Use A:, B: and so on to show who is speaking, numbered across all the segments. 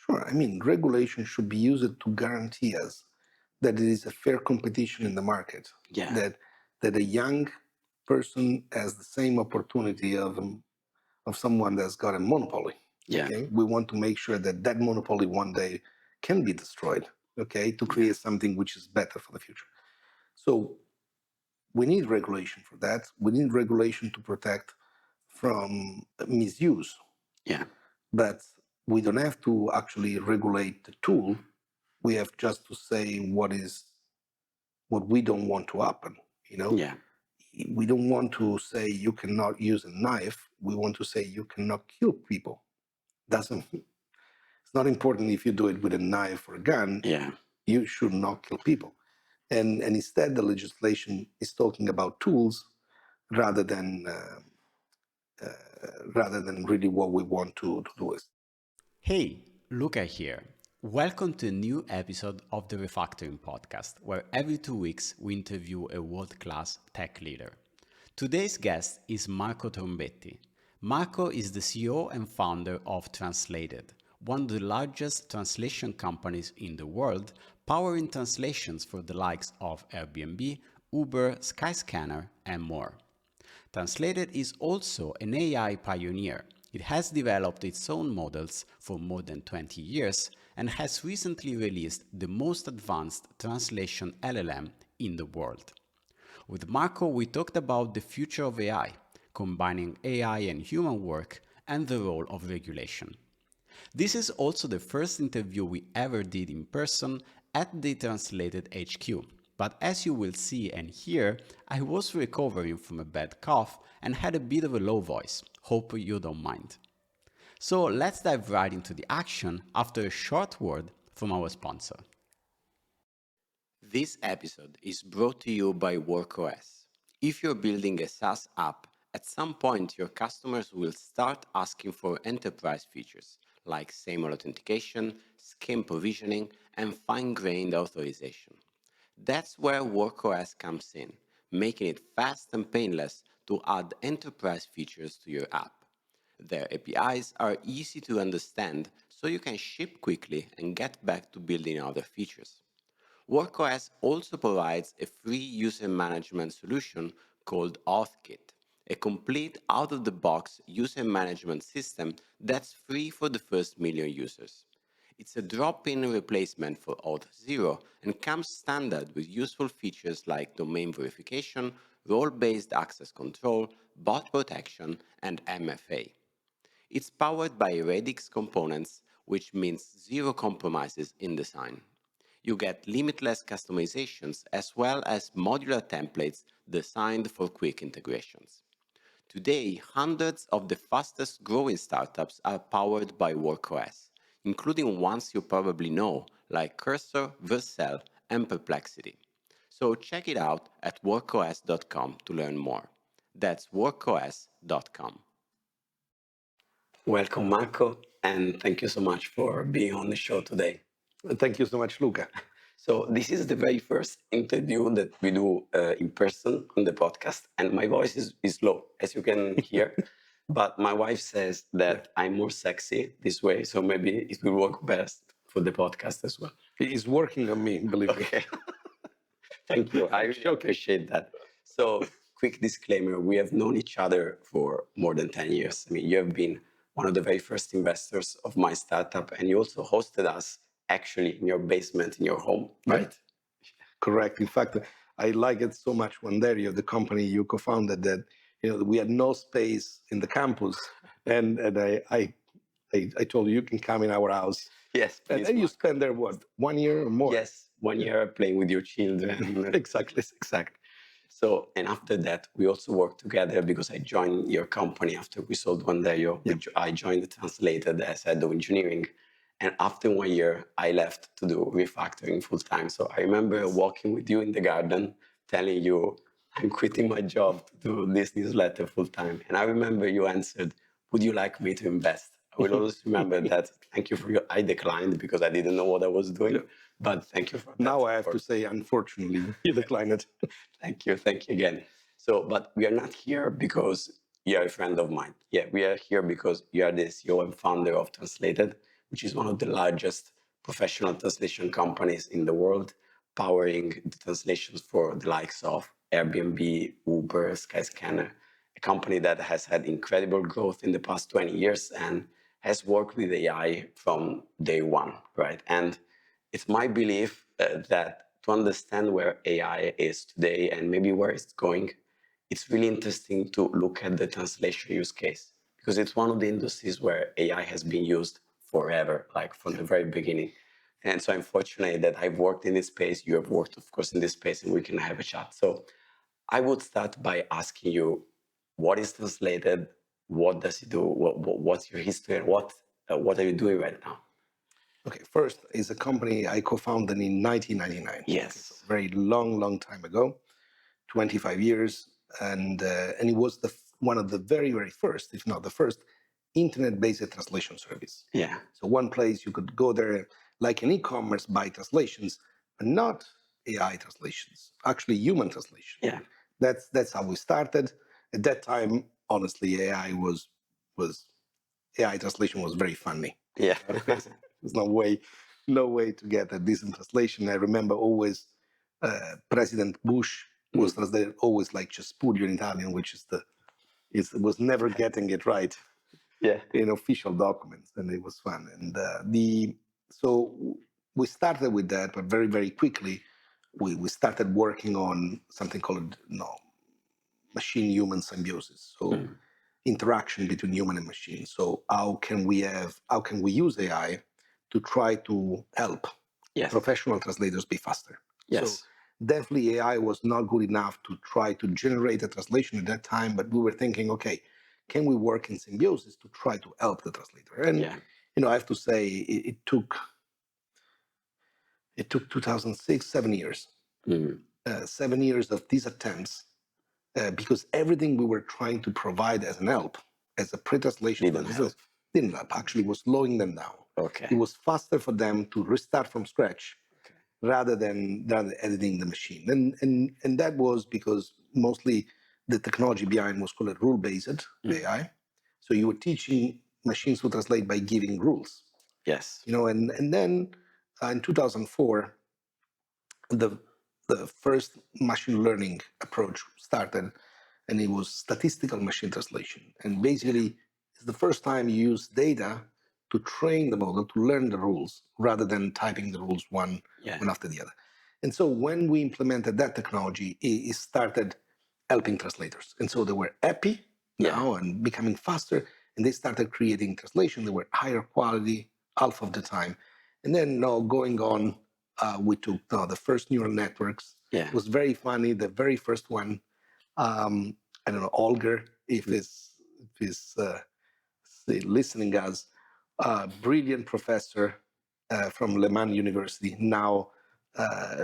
A: Sure. I mean, regulation should be used to guarantee us that it is a fair competition in the market,
B: Yeah,
A: that a young person has the same opportunity of someone that's got a monopoly.
B: yeah,
A: Okay, we want to make sure that that monopoly one day can be destroyed. Okay, to
B: yeah,
A: create something which is better for the future. So we need regulation for that. We need regulation to protect from misuse,
B: yeah,
A: but we don't have to actually regulate the tool. We have just to say what we don't want to happen. You know,
B: yeah,
A: we don't want to say you cannot use a knife. We want to say you cannot kill people. Doesn't It's not important if you do it with a knife or a gun.
B: yeah.
A: You should not kill people. And instead, the legislation is talking about tools rather than really what we want to do.
C: Hey, Luca here. Welcome to a new episode of the Refactoring Podcast, where every 2 weeks we interview a world class tech leader. Today's guest is Marco Trombetti. Marco is the CEO and founder of Translated, one of the largest translation companies in the world, powering translations for the likes of Airbnb, Uber, Skyscanner, and more. Translated is also an AI pioneer. It has developed its own models for more than 20 years and has recently released the most advanced translation LLM in the world. With Marco, we talked about the future of AI, combining AI and human work, and the role of regulation. This is also the first interview we ever did in person at the Translated HQ. But as you will see and hear, I was recovering from a bad cough and had a bit of a low voice. Hope you don't mind. So let's dive right into the action after a short word from our sponsor.
B: This episode is brought to you by WorkOS. If you're building a SaaS app, at some point your customers will start asking for enterprise features like SAML authentication, scheme provisioning, and fine-grained authorization. That's where WorkOS comes in, making it fast and painless to add enterprise features to your app. Their APIs are easy to understand, so you can ship quickly and get back to building other features. WorkOS also provides a free user management solution called AuthKit, a complete out-of-the-box user management system that's free for the first million users. It's a drop-in replacement for Auth0 and comes standard with useful features like domain verification, role-based access control, bot protection, and MFA. It's powered by Redix components, which means zero compromises in design. You get limitless customizations as well as modular templates designed for quick integrations. Today, hundreds of the fastest growing startups are powered by WorkOS, including ones you probably know, like Cursor, Vercel, and Perplexity. So check it out at workos.com to learn more. That's workos.com. Welcome, Marco, and thank you so much for being on the show today.
A: Thank you so much, Luca.
B: So this is the very first interview that we do in person on the podcast, and my voice is low, as you can hear. But my wife says that I'm more sexy this way, so maybe it will work best for the podcast as well.
A: It's working on me, believe me.
B: Okay. Thank you. I really appreciate that. So, quick disclaimer, we have known each other for more than 10 years. I mean, you have been one of the very first investors of my startup, and you also hosted us actually in your basement in your home, right?
A: Correct. In fact, I like it so much when Dario, the company you co-founded, that we had no space in the campus, and I told you can come in our house.
B: Yes,
A: And
B: please.
A: then you spend there what, 1 year or more?
B: Yes, 1 year playing with your children.
A: Exactly.
B: So, and after that, we also worked together because I joined your company after we sold One Dario. I joined Translated as head of engineering. And after 1 year, I left to do refactoring full time. So I remember walking with you in the garden, telling you, I'm quitting my job to do this newsletter full time. And I remember you answered, would you like me to invest? I will always remember that. Thank you for your, I declined because I didn't know what I was doing. But thank you for that.
A: Now I have to say, unfortunately, you declined it.
B: Thank you again. So, but we are not here because you are a friend of mine. Yeah, we are here because you are the CEO and founder of Translated, which is one of the largest professional translation companies in the world, powering the translations for the likes of Airbnb, Uber, Skyscanner, a company that has had incredible growth in the past 20 years and has worked with AI from day one, right? And it's my belief that to understand where AI is today and maybe where it's going, it's really interesting to look at the translation use case because it's one of the industries where AI has been used forever, like from the very beginning. And so I'm fortunate that I've worked in this space. You have worked, of course, in this space, and we can have a chat. So I would start by asking you, what is translated? What does it do? What's your history? And what are you doing right now?
A: Okay, first is a company I co-founded in 1999.
B: Yes.
A: Okay, so very long time ago, 25 years, and it was one of the very first, if not the first, internet-based translation service.
B: Yeah.
A: So one place you could go there, like an e-commerce, buy translations, but not AI translations, actually human translation.
B: Yeah.
A: That's how we started. At that time, honestly, AI translation was very funny.
B: Yeah.
A: There's no way to get a decent translation. I remember always President Bush was translated always like Cespuglio in Italian, which was never getting it right.
B: Yeah.
A: In official documents, and it was fun. And so we started with that, but very quickly we started working on something called machine-human symbiosis. So interaction between human and machine. So how can we use AI to try to help professional translators be faster?
B: Yes.
A: So definitely AI was not good enough to try to generate a translation at that time, but we were thinking, okay, can we work in symbiosis to try to help the translator? And I have to say it took 2006, 7 years. 7 years of these attempts because everything we were trying to provide as an help, as a pre-translation, didn't help. Actually, was slowing them down.
B: Okay.
A: It was faster for them to restart from scratch rather than editing the machine. And that was because mostly the technology behind was called rule-based AI. So you were teaching machines to translate by giving rules.
B: Yes.
A: And then in 2004, the first machine learning approach started, and it was statistical machine translation. And basically, it's the first time you use data to train the model to learn the rules rather than typing the rules one after the other. And so when we implemented that technology, it started helping translators. And so they were happy now and becoming faster, and they started creating translation that were higher quality half of the time. And then going on, we took the first neural networks. It was very funny. The very first one, I don't know, Olger, if he's listening us, brilliant professor from Le Mans University, now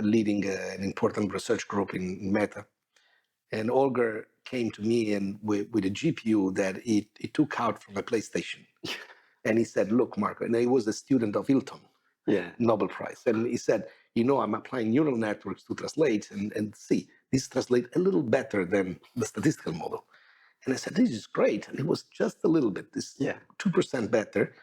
A: leading an important research group in Meta. And Olger came to me and with a GPU that he took out from a PlayStation. And he said, look, Marco, and he was a student of Hilton. Nobel Prize. And he said, I'm applying neural networks to translate and see, this translates a little better than the statistical model. And I said, this is great. And it was just a little bit, 2% better.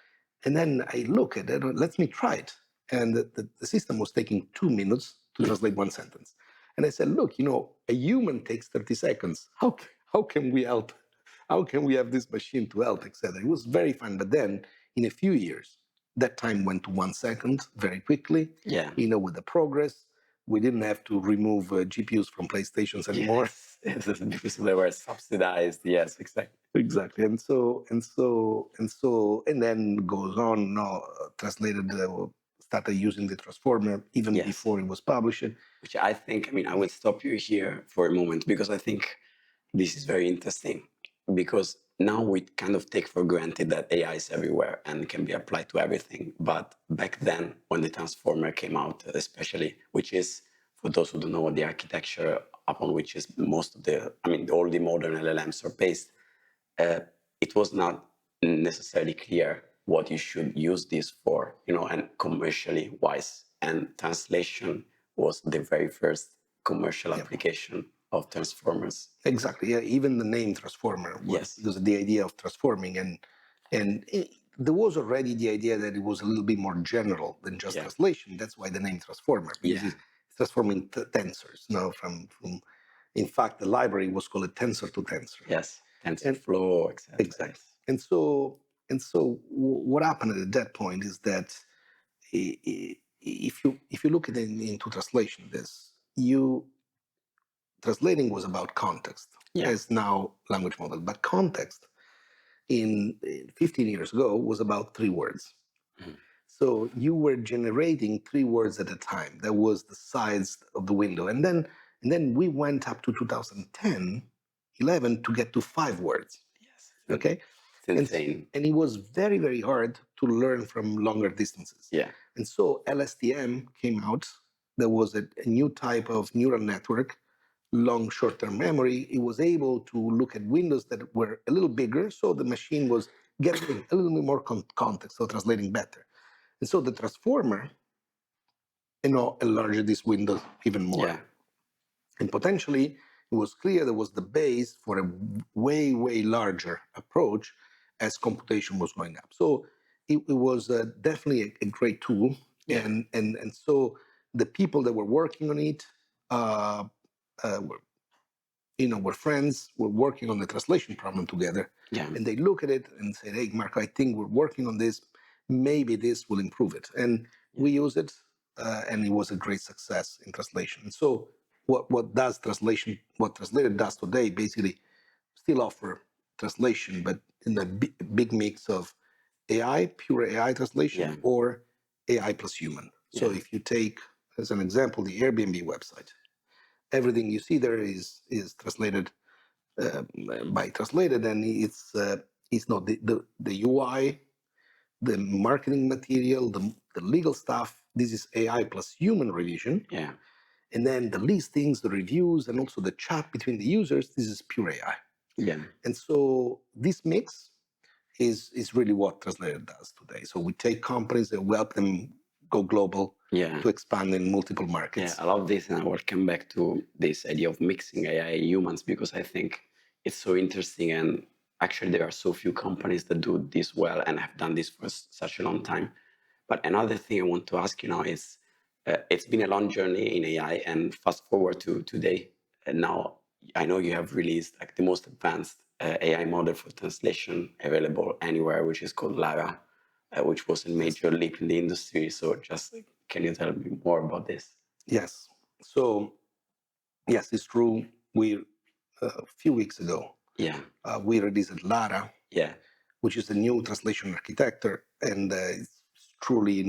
A: And then I look at it, let me try it. And the system was taking 2 minutes to translate one sentence. And I said, look, a human takes 30 seconds. How can we help? How can we have this machine to help, etc.? It was very fun. But then in a few years, that time went to 1 second very quickly. With the progress, we didn't have to remove GPUs from PlayStations anymore.
B: Because they were subsidized. Yes,
A: exactly. And then goes on. Translated, started using the transformer even before it was published.
B: Which I think, I will stop you here for a moment because I think this is very interesting. Because now we kind of take for granted that AI is everywhere and can be applied to everything. But back then, when the transformer came out, especially, which is, for those who don't know, the architecture upon which is most of all the modern LLMs are based, it was not necessarily clear what you should use this for, and commercially wise. And translation was the very first commercial application of transformers.
A: Exactly. Yeah. Even the name transformer was because of the idea of transforming. And there was already the idea that it was a little bit more general than just translation. That's why the name transformer, because it's transforming tensors. Now, in fact, the library was called a tensor to tensor.
B: Yes, TensorFlow, etc.
A: Exactly. And so what happened at that point is that if you look at it into translation, translating was about context, as now language model, but context in 15 years ago was about 3 words. So you were generating 3 words at a time. That was the size of the window. And then we went up to 2010, 11 to get to 5 words.
B: Yes.
A: Okay?
B: It's insane.
A: And it was very, very hard to learn from longer distances.
B: Yeah.
A: And so LSTM came out. There was a new type of neural network, long short-term memory. It was able to look at windows that were a little bigger, so the machine was getting a little bit more context, so translating better. And so the transformer, enlarged these windows even more.
B: Yeah.
A: And potentially, it was clear there was the base for a way, way larger approach as computation was going up. So it was definitely a great tool.
B: Yeah.
A: And so the people that were working on it were friends, were working on the translation problem together.
B: Yeah.
A: And they look at it and say, hey, Marco, I think we're working on this. Maybe this will improve it. And we use it, and it was a great success in translation. And so what translator does today, basically still offer translation, but in a big mix of AI, pure AI translation, or AI plus human. So if you take, as an example, the Airbnb website, everything you see there is translated by translated, and it's not the UI, the marketing material, the legal stuff. This is AI plus human revision.
B: Yeah.
A: And then the listings, the reviews, and also the chat between the users, this is pure AI.
B: Yeah.
A: And so this mix is really what Translator does today. So we take companies and we help them go global to expand in multiple markets.
B: Yeah, I love this, and I will come back to this idea of mixing AI and humans, because I think it's so interesting, and actually there are so few companies that do this well and have done this for such a long time. But another thing I want to ask you now is, it's been a long journey in AI, and fast forward to today, and now I know you have released like the most advanced AI model for translation available anywhere, which is called Lara, which was a major leap in the industry. So just can you tell me more about this?
A: Yes. So, yes, it's true. A few weeks ago, we released Lara, which is the new translation architecture, and it's truly,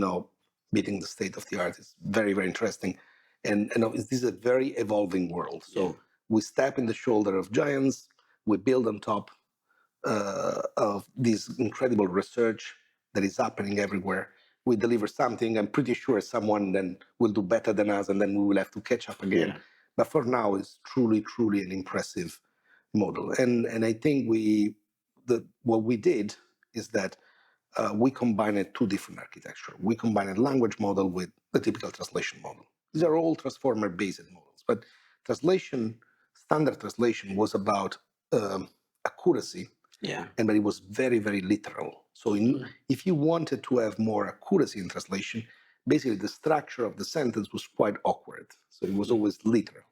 A: beating the state of the art. It's very, very interesting. And this is a very evolving world. So we step in the shoulder of giants, we build on top of this incredible research that is happening everywhere. We deliver something, I'm pretty sure someone then will do better than us, and then we will have to catch up again. But for now, it's truly, truly an impressive model. And I think what we did is that we combined 2 different architecture. We combined a language model with the typical translation model. These are all transformer-based models, but standard translation was about accuracy, but it was very, very literal. So if you wanted to have more accuracy in translation, basically the structure of the sentence was quite awkward. So it was always literal.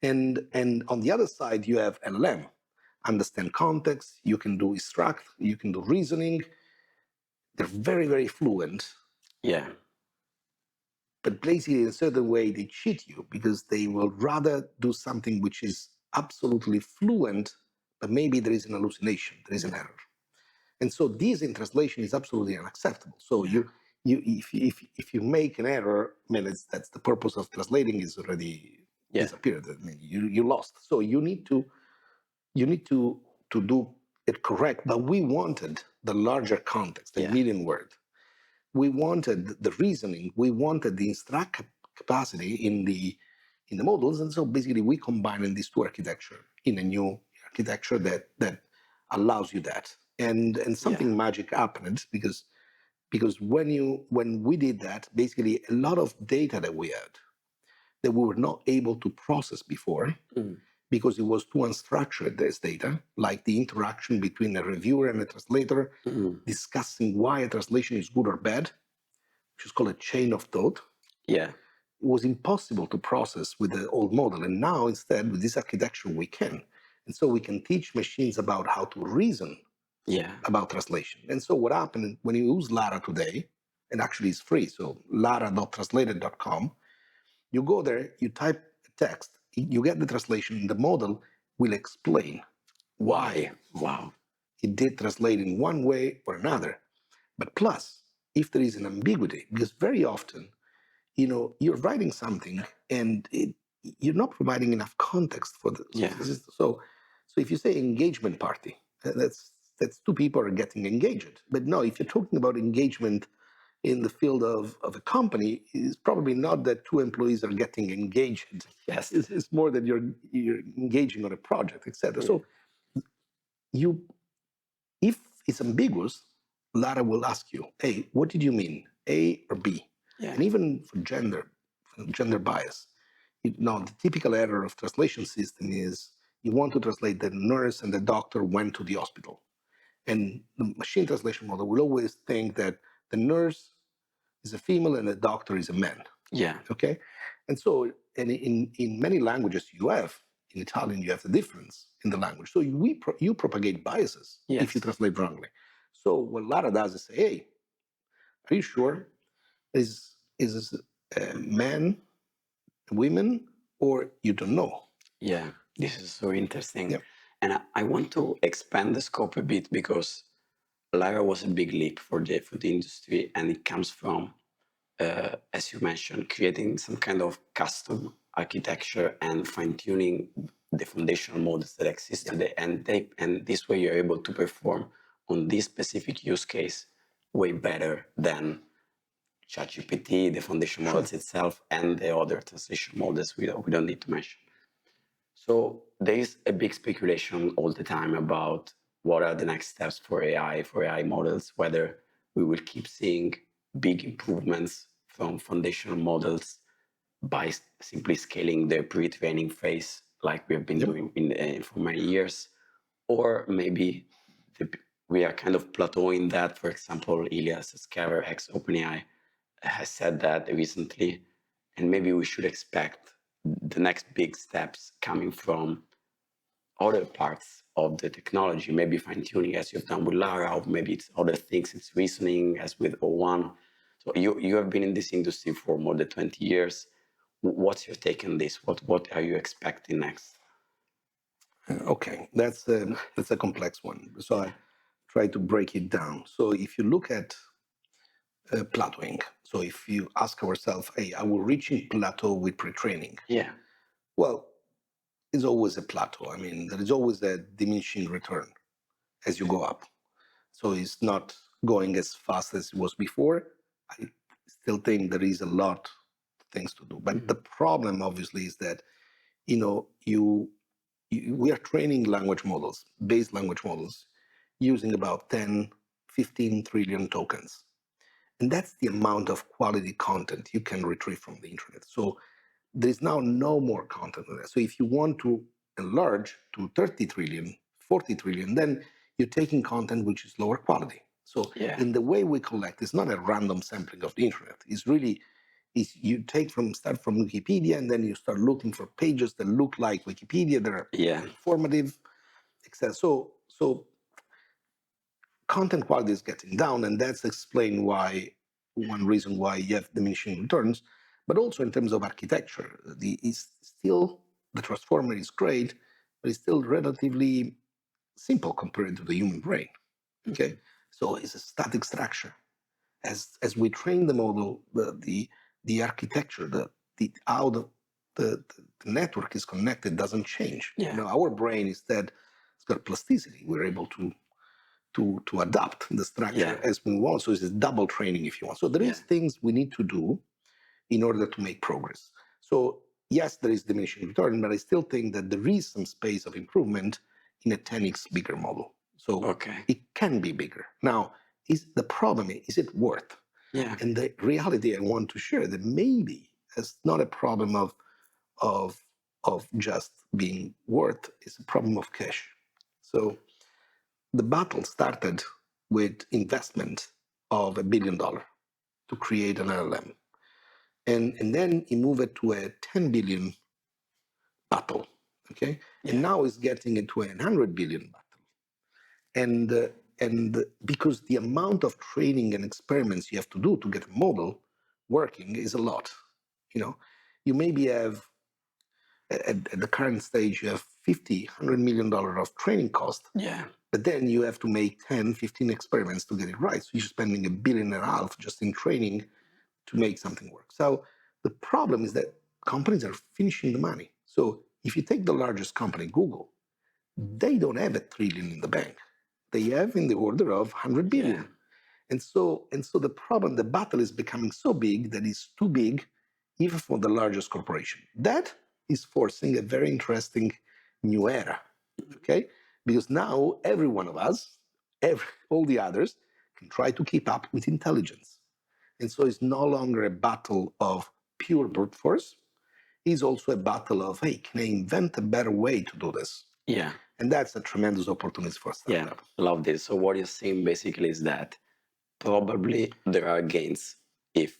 A: And on the other side, you have LLM, understand context, you can do extract, you can do reasoning. They're very, very fluent. But basically, in a certain way, they cheat you because they will rather do something which is absolutely fluent, but maybe there is an hallucination, there is an error. And so this in translation is absolutely unacceptable. So if you make an error, I mean, that's the purpose of translating is already disappeared. I mean, you lost. So you need to do it correct. But we wanted the larger context, a million word. We wanted the reasoning. We wanted the instruct capacity in the models. And so basically, we combined these 2 architecture in a new architecture that allows you that. And something magic happened because when we did that, basically a lot of data that we had that we were not able to process before because it was too unstructured as data, like the interaction between a reviewer and a translator, discussing why a translation is good or bad, which is called a chain of thought.
B: Yeah.
A: It was impossible to process with the old model. And now instead, with this architecture, we can. And so we can teach machines about how to reason about translation. And so what happened when you use Lara today, and actually it's free, so lara.translated.com, you go there, you type a text, you get the translation, and the model will explain why
B: Wow.
A: it did translate in one way or another. But plus, if there is an ambiguity, because very often, you're writing something and you're not providing enough context for the.
B: Yeah.
A: So if you say engagement party, that's two people are getting engaged. But no, if you're talking about engagement in the field of a company, it's probably not that two employees are getting engaged.
B: Yes.
A: It's more that you're engaging on a project, etc. So if it's ambiguous, Lara will ask you, hey, what did you mean, A or B?
B: Yeah.
A: And even for gender bias, the typical error of translation system is you want to translate the nurse and the doctor went to the hospital. And the machine translation model will always think that the nurse is a female and the doctor is a man.
B: Yeah.
A: Okay? And so in many languages in Italian, you have the difference in the language. So you propagate biases if you translate wrongly. So what Lara does is say, hey, are you sure? Is this a man, women, or you don't know?
B: Yeah, this is so interesting.
A: Yeah.
B: And I want to expand the scope a bit because Lara was a big leap for the industry, and it comes from, as you mentioned, creating some kind of custom architecture and fine-tuning the foundational models that exist today. And this way you're able to perform on this specific use case way better than ChatGPT, the foundation models itself, and the other translation models we don't need to mention. So there is a big speculation all the time about what are the next steps for AI models, whether we will keep seeing big improvements from foundational models by simply scaling the pre-training phase like we have been doing for many years, or maybe we are kind of plateauing that. For example, Ilias Scaver, ex-OpenAI, has said that recently, and maybe we should expect the next big steps coming from other parts of the technology, maybe fine-tuning as you've done with Lara, or maybe it's other things, it's reasoning as with O1. So you have been in this industry for more than 20 years. What's your take on this? What are you expecting next?
A: Okay, that's a complex one. So I try to break it down. So if you look at plateauing, so if you ask ourselves, hey, are we reaching plateau with pre-training?
B: Yeah.
A: Well, it's always a plateau. I mean, there is always a diminishing return as you go up. So it's not going as fast as it was before. I still think there is a lot of things to do. But the problem, obviously, is that, we are training language models, base language models, using about 10, 15 trillion tokens. And that's the amount of quality content you can retrieve from the internet. So there's now no more content on that. So if you want to enlarge to 30 trillion, 40 trillion, then you're taking content which is lower quality. So in the way we collect, it's not a random sampling of the internet. It's really, you start from Wikipedia, and then you start looking for pages that look like Wikipedia, that are informative, etc. So content quality is getting down, and that's explained one reason why you have diminishing returns. But also in terms of architecture, the transformer is great, but it's still relatively simple compared to the human brain. Okay, so it's a static structure. As we train the model, the architecture, how the network is connected doesn't change. Our brain instead, it's got plasticity. We're able to adapt the structure as we want. So it's a double training, if you want. So there is things we need to do in order to make progress. So yes, there is diminishing return, but I still think that there is some space of improvement in a 10x bigger model. So it can be bigger. Now, the problem is it worth?
B: Yeah.
A: And the reality I want to share that maybe it's not a problem of of just being worth is a problem of cash. So the battle started with investment of $1 billion to create an LLM. And then he moved it to a 10 billion battle. Okay. And now it's getting into a 100 billion battle. And because the amount of training and experiments you have to do to get a model working is a lot. You maybe have at the current stage, you have $50-100 million of training cost.
B: Yeah.
A: But then you have to make 10-15 experiments to get it right. So you're spending $1.5 billion just in training to make something work. So the problem is that companies are finishing the money. So if you take the largest company, Google, they don't have $1 trillion in the bank. They have in the order of 100 billion.
B: Yeah.
A: And so the problem, the battle is becoming so big that it's too big even for the largest corporation. That is forcing a very interesting new era, okay? Because now every one of us, all the others, can try to keep up with intelligence. And so it's no longer a battle of pure brute force. It's also a battle of, hey, can I invent a better way to do this?
B: Yeah.
A: And that's a tremendous opportunity for a startup.
B: Yeah, love this. So what you're saying basically is that probably there are gains if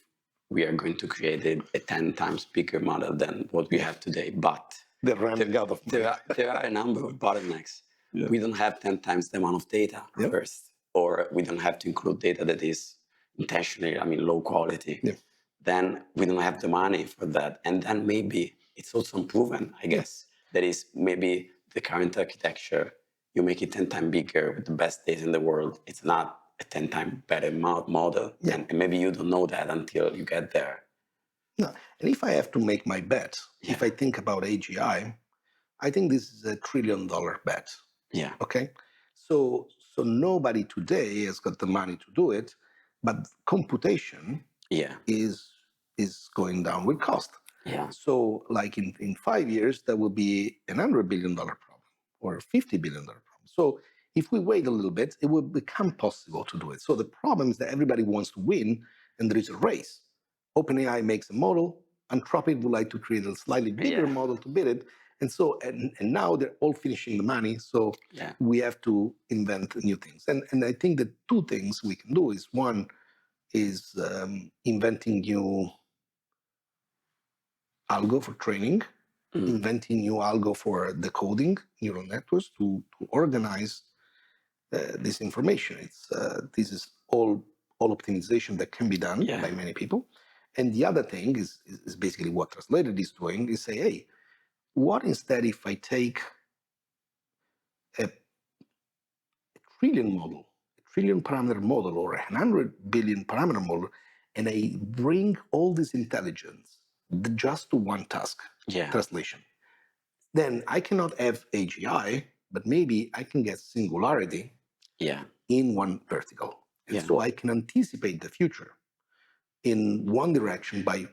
B: we are going to create a 10 times bigger model than what we have today. But
A: They're running out of money.
B: there are a number of bottlenecks.
A: Yeah.
B: We don't have 10 times the amount of data
A: Yep.
B: first, or we don't have to include data that is intentionally, low quality.
A: Yeah.
B: Then we don't have the money for that. And then maybe it's also unproven, I guess. That is maybe the current architecture, you make it 10 times bigger with the best data in the world. It's not a 10 times better model.
A: Yeah.
B: And maybe you don't know that until you get there.
A: No. And if I have to make my bet, if I think about AGI, I think this is $1 trillion bet.
B: Yeah.
A: Okay. So nobody today has got the money to do it, but computation is going down with cost.
B: Yeah.
A: So like in 5 years, that will be $100 billion problem or $50 billion problem. So if we wait a little bit, it will become possible to do it. So the problem is that everybody wants to win and there is a race. OpenAI makes a model, Anthropic would like to create a slightly bigger model to beat it. And so, and now they're all finishing the money. So we have to invent new things. And I think the two things we can do is one is inventing new algo for training, inventing new algo for decoding neural networks to organize this information. This is all optimization that can be done by many people. And the other thing is basically what Translated is doing is say, hey, what instead if I take a trillion model, a trillion parameter model, or 100 billion parameter model, and I bring all this intelligence just to one task, translation. Then I cannot have AGI, but maybe I can get singularity in one vertical. And so I can anticipate the future in one direction by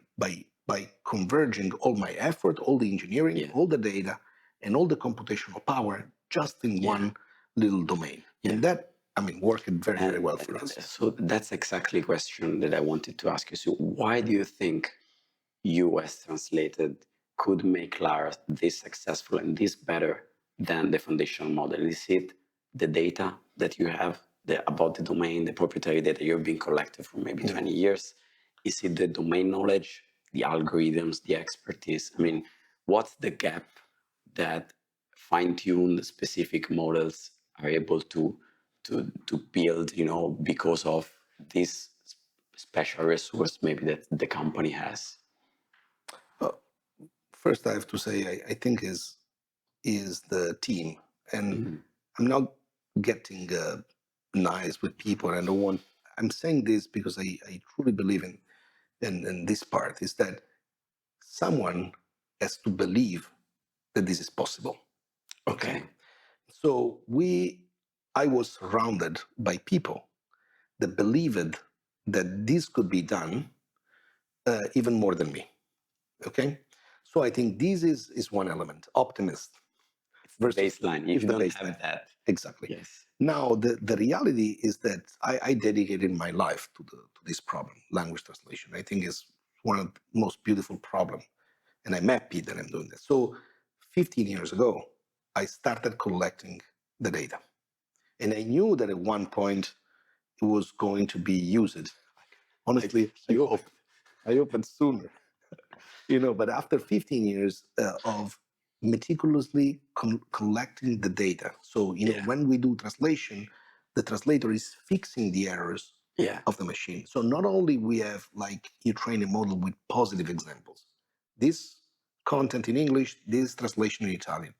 A: converging all my effort, all the engineering, all the data, and all the computational power just in one little domain. And that, worked very, very well for us.
B: So that's exactly a question that I wanted to ask you. So why do you think you, as Translated, could make Lara this successful and this better than the foundational model? Is it the data that you have about the domain, the proprietary data you've been collecting for maybe 20 years? Is it the domain knowledge, the algorithms, the expertise? What's the gap that fine-tuned specific models are able to build, because of this special resource maybe that the company has?
A: First, I have to say, I think is the team. And I'm not getting nice with people. And I don't want, I'm saying this because I truly believe in this part, is that someone has to believe that this is possible. Okay. So I was surrounded by people that believed that this could be done even more than me. Okay. So I think this is one element, optimist.
B: It's the baseline. You don't have that.
A: Exactly.
B: Yes.
A: Now, the reality is that I dedicated my life to this problem, language translation. I think it's one of the most beautiful problems. And I'm happy that I'm doing this. So 15 years ago, I started collecting the data. And I knew that at one point it was going to be used. Honestly, I hope it's sooner. But after 15 years of meticulously collecting the data, so when we do translation, the translator is fixing the errors of the machine. So not only we have, like, you train a model with positive examples, this content in English, this translation in Italian,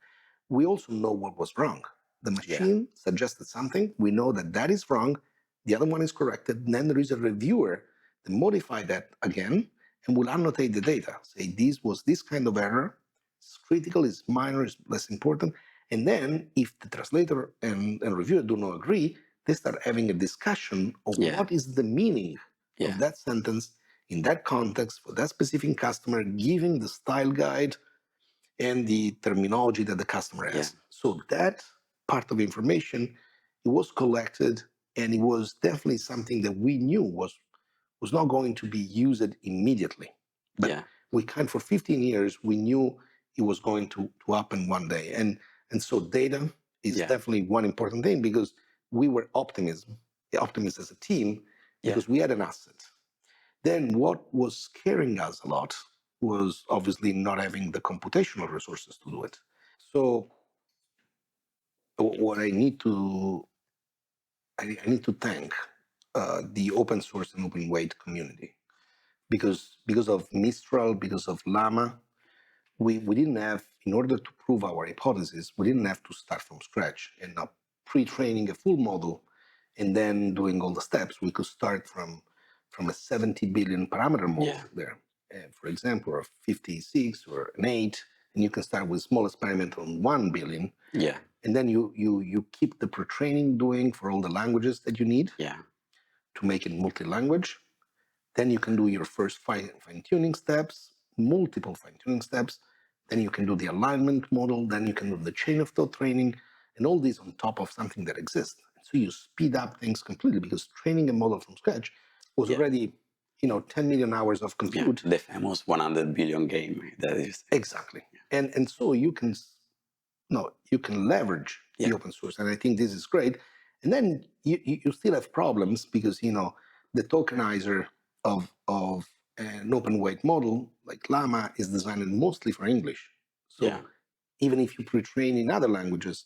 A: we also know what was wrong. The machine suggested something, we know that that is wrong, the other one is corrected, and then there is a reviewer that modify that again and will annotate the data, say this was this kind of error, it's critical, it's minor, it's less important. And then if the translator and reviewer do not agree, they start having a discussion of what is the meaning of that sentence in that context for that specific customer, giving the style guide and the terminology that the customer has. So that part of information, it was collected, and it was definitely something that we knew was not going to be used immediately. But we for 15 years, we knew it was going to happen one day. And so data is definitely one important thing, because we were optimists as a team, because we had an asset. Then what was scaring us a lot was obviously not having the computational resources to do it. So what I need to thank the open source and open weight community, because of Mistral, because of Llama, we didn't have, in order to prove our hypothesis, we didn't have to start from scratch and not pre-training a full model and then doing all the steps. We could start from a 70 billion parameter model there, for example, or 56 or an 8, and you can start with small experiment on 1 billion. And then you keep the pre-training doing for all the languages that you need to make it multi-language. Then you can do your first fine-tuning steps, multiple fine-tuning steps. Then you can do the alignment model. Then you can do the chain of thought training, and all this on top of something that exists. So you speed up things completely, because training a model from scratch was already, 10 million hours of compute.
B: The famous 100 billion game. That is
A: exactly. And so you can leverage the open source, and I think this is great. And then you still have problems, because the tokenizer of an open weight model like Llama is designed mostly for English. So even if you pre-train in other languages,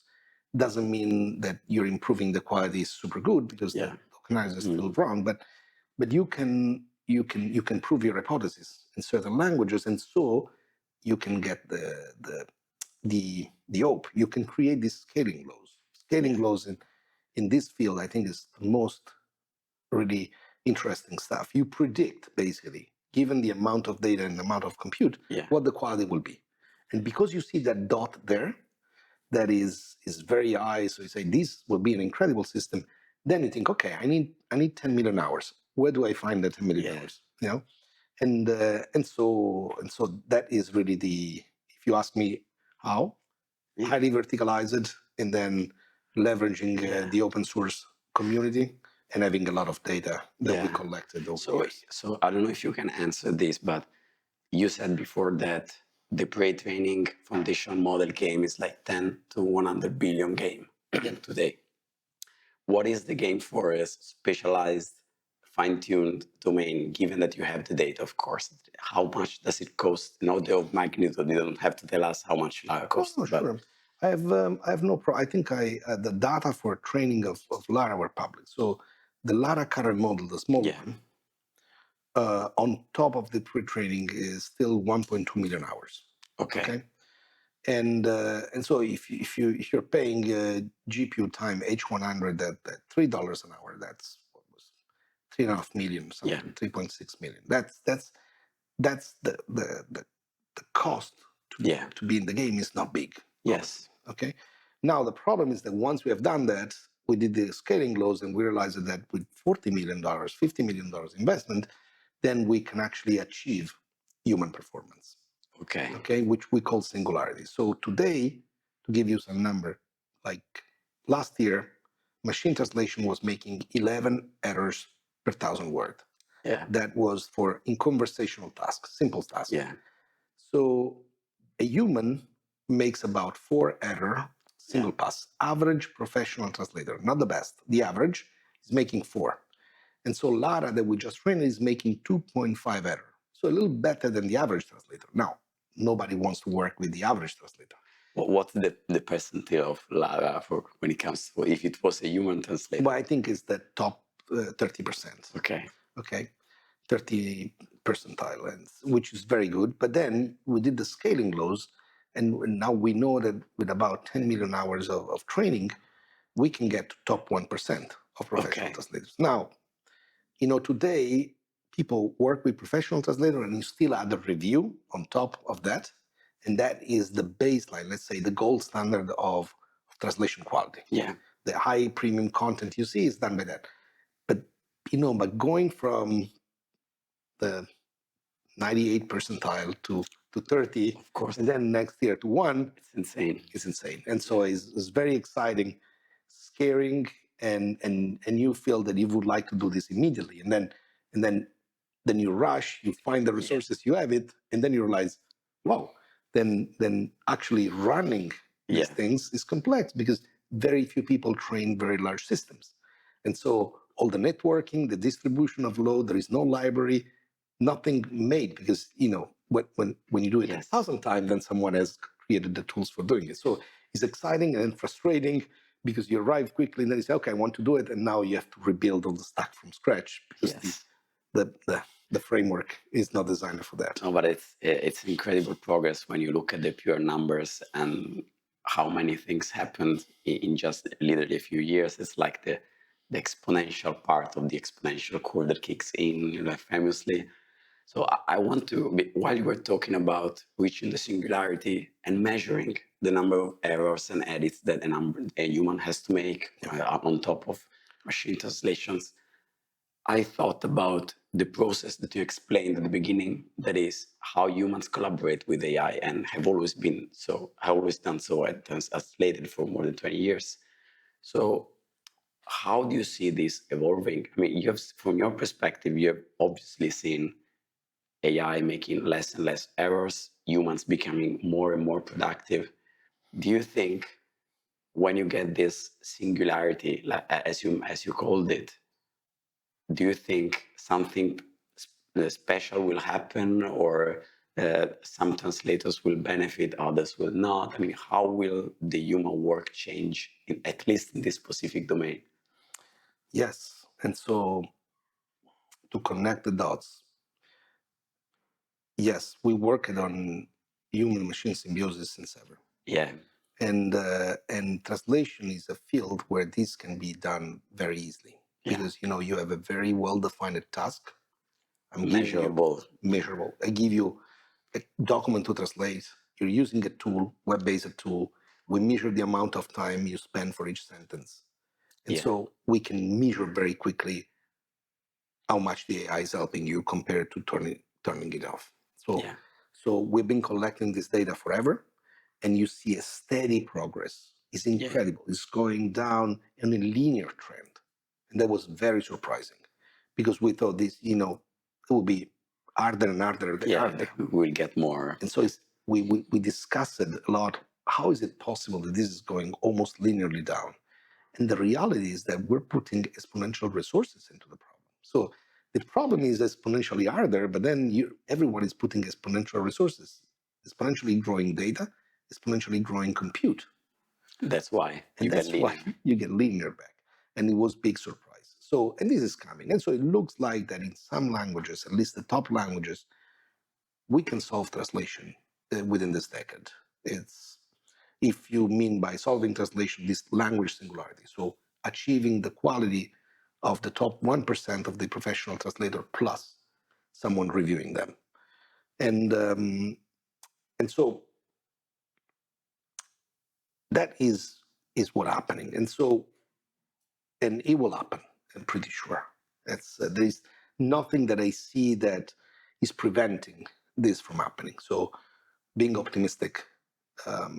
A: doesn't mean that you're improving the quality is super good, because the tokenizer is still wrong. But you can prove your hypothesis in certain languages, and so you can get the hope. You can create these scaling laws. Scaling laws in this field, I think, is the most really interesting stuff. You predict, basically, given the amount of data and the amount of compute, what the quality will be. And because you see that dot there, that is very high, so you say this will be an incredible system. Then you think, okay, I need 10 million hours. Where do I find the 10 million hours? And so that is really if you ask me how, highly verticalized, and then leveraging the open source community and having a lot of data that we collected over years.
B: So I don't know if you can answer this, but you said before that the pre-training foundation model game is like 10 to 100 billion game today. What is the game for a specialized, fine-tuned domain, given that you have the data, of course? How much does it cost? No, the magnitude, you don't have to tell us how much Lara costs.
A: Oh, sure. I have no problem. I think the data for training of Lara were public. So the Lara current model, the small one, on top of the pre-training is still 1.2 million hours. Okay. And so if you're paying GPU time H100 at $3 an hour, that's what was 3.5 million, something 3.6 million. That's the cost to be in the game is not big.
B: Yes.
A: Okay. Now the problem is that once we have done that, we did the scaling laws, and we realized that with $40 million, $50 million investment, then we can actually achieve human performance. Okay, which we call singularity. So today, to give you some number, like last year, machine translation was making 11 errors per 1,000 words. That was in conversational tasks, simple tasks. So a human makes about 4 error single pass. Average professional translator, not the best. The average is making 4. And so Lara that we just trained is making 2.5 error. So a little better than the average translator. Now, nobody wants to work with the average translator.
B: What's the percentage of Lara for when it comes to if it was a human translator?
A: Well, I think it's the top 30%.
B: Okay.
A: Okay, 30 percentile, which is very good. But then we did the scaling laws, and now we know that with about 10 million hours of training, we can get to top 1% of professional
B: Okay.
A: translators. Now, today people work with professional translator and you still add a review on top of that. And that is the baseline, let's say the gold standard of translation quality.
B: Yeah.
A: The high premium content you see is done by that. But, but going from the 98 percentile to 30,
B: Of course.
A: and then next year to 1,
B: It's insane.
A: it's insane. And so it's very exciting, scaring, and you feel that you would like to do this immediately. And then you rush, you find the resources, you have it, and then you realize, wow, then actually running these things is complex because very few people train very large systems. And so all the networking, the distribution of load, there is no library, nothing made because, when you do it 1,000 times, then someone has created the tools for doing it. So it's exciting and frustrating because you arrive quickly and then you say, okay, I want to do it. And now you have to rebuild all the stack from scratch because the framework is not designed for that.
B: No, but it's incredible progress when you look at the pure numbers and how many things happened in just literally a few years. It's like the exponential part of the exponential curve that kicks in, famously. So I want to, while you were talking about reaching the singularity and measuring the number of errors and edits that a human has to make on top of machine translations, I thought about the process that you explained at the beginning, that is how humans collaborate with AI and have always done so at translated for more than 20 years. So how do you see this evolving? I mean, from your perspective, you have obviously seen AI making less and less errors, humans becoming more and more productive. Do you think when you get this singularity, as you called it, do you think something special will happen, or some translators will benefit, others will not? I mean, how will the human work change, at least in this specific domain?
A: Yes, and so to connect the dots, yes, we worked on human-machine symbiosis since ever.
B: Yeah.
A: And translation is a field where this can be done very easily because you have a very well-defined task.
B: Measurable.
A: I give you a document to translate. You're using a tool, web-based tool. We measure the amount of time you spend for each sentence, and so we can measure very quickly how much the AI is helping you compared to turning it off. So we've been collecting this data forever, and you see a steady progress. It's incredible. It's going down in a linear trend. And that was very surprising because we thought this, it would be harder and harder.
B: We'll get more.
A: And so we discussed it a lot. How is it possible that this is going almost linearly down? And the reality is that we're putting exponential resources into the problem. So the problem is exponentially harder, but then everyone is putting exponential resources, exponentially growing data, exponentially growing compute.
B: That's why
A: you get linear back. And it was big surprise. So, and this is coming. And so it looks like that in some languages, at least the top languages, we can solve translation within this decade. It's, if you mean by solving translation, this language singularity. So achieving the quality of the top 1% of the professional translator plus someone reviewing them. And so that is what's happening. And it will happen, I'm pretty sure. There is nothing that I see that is preventing this from happening. So being optimistic, I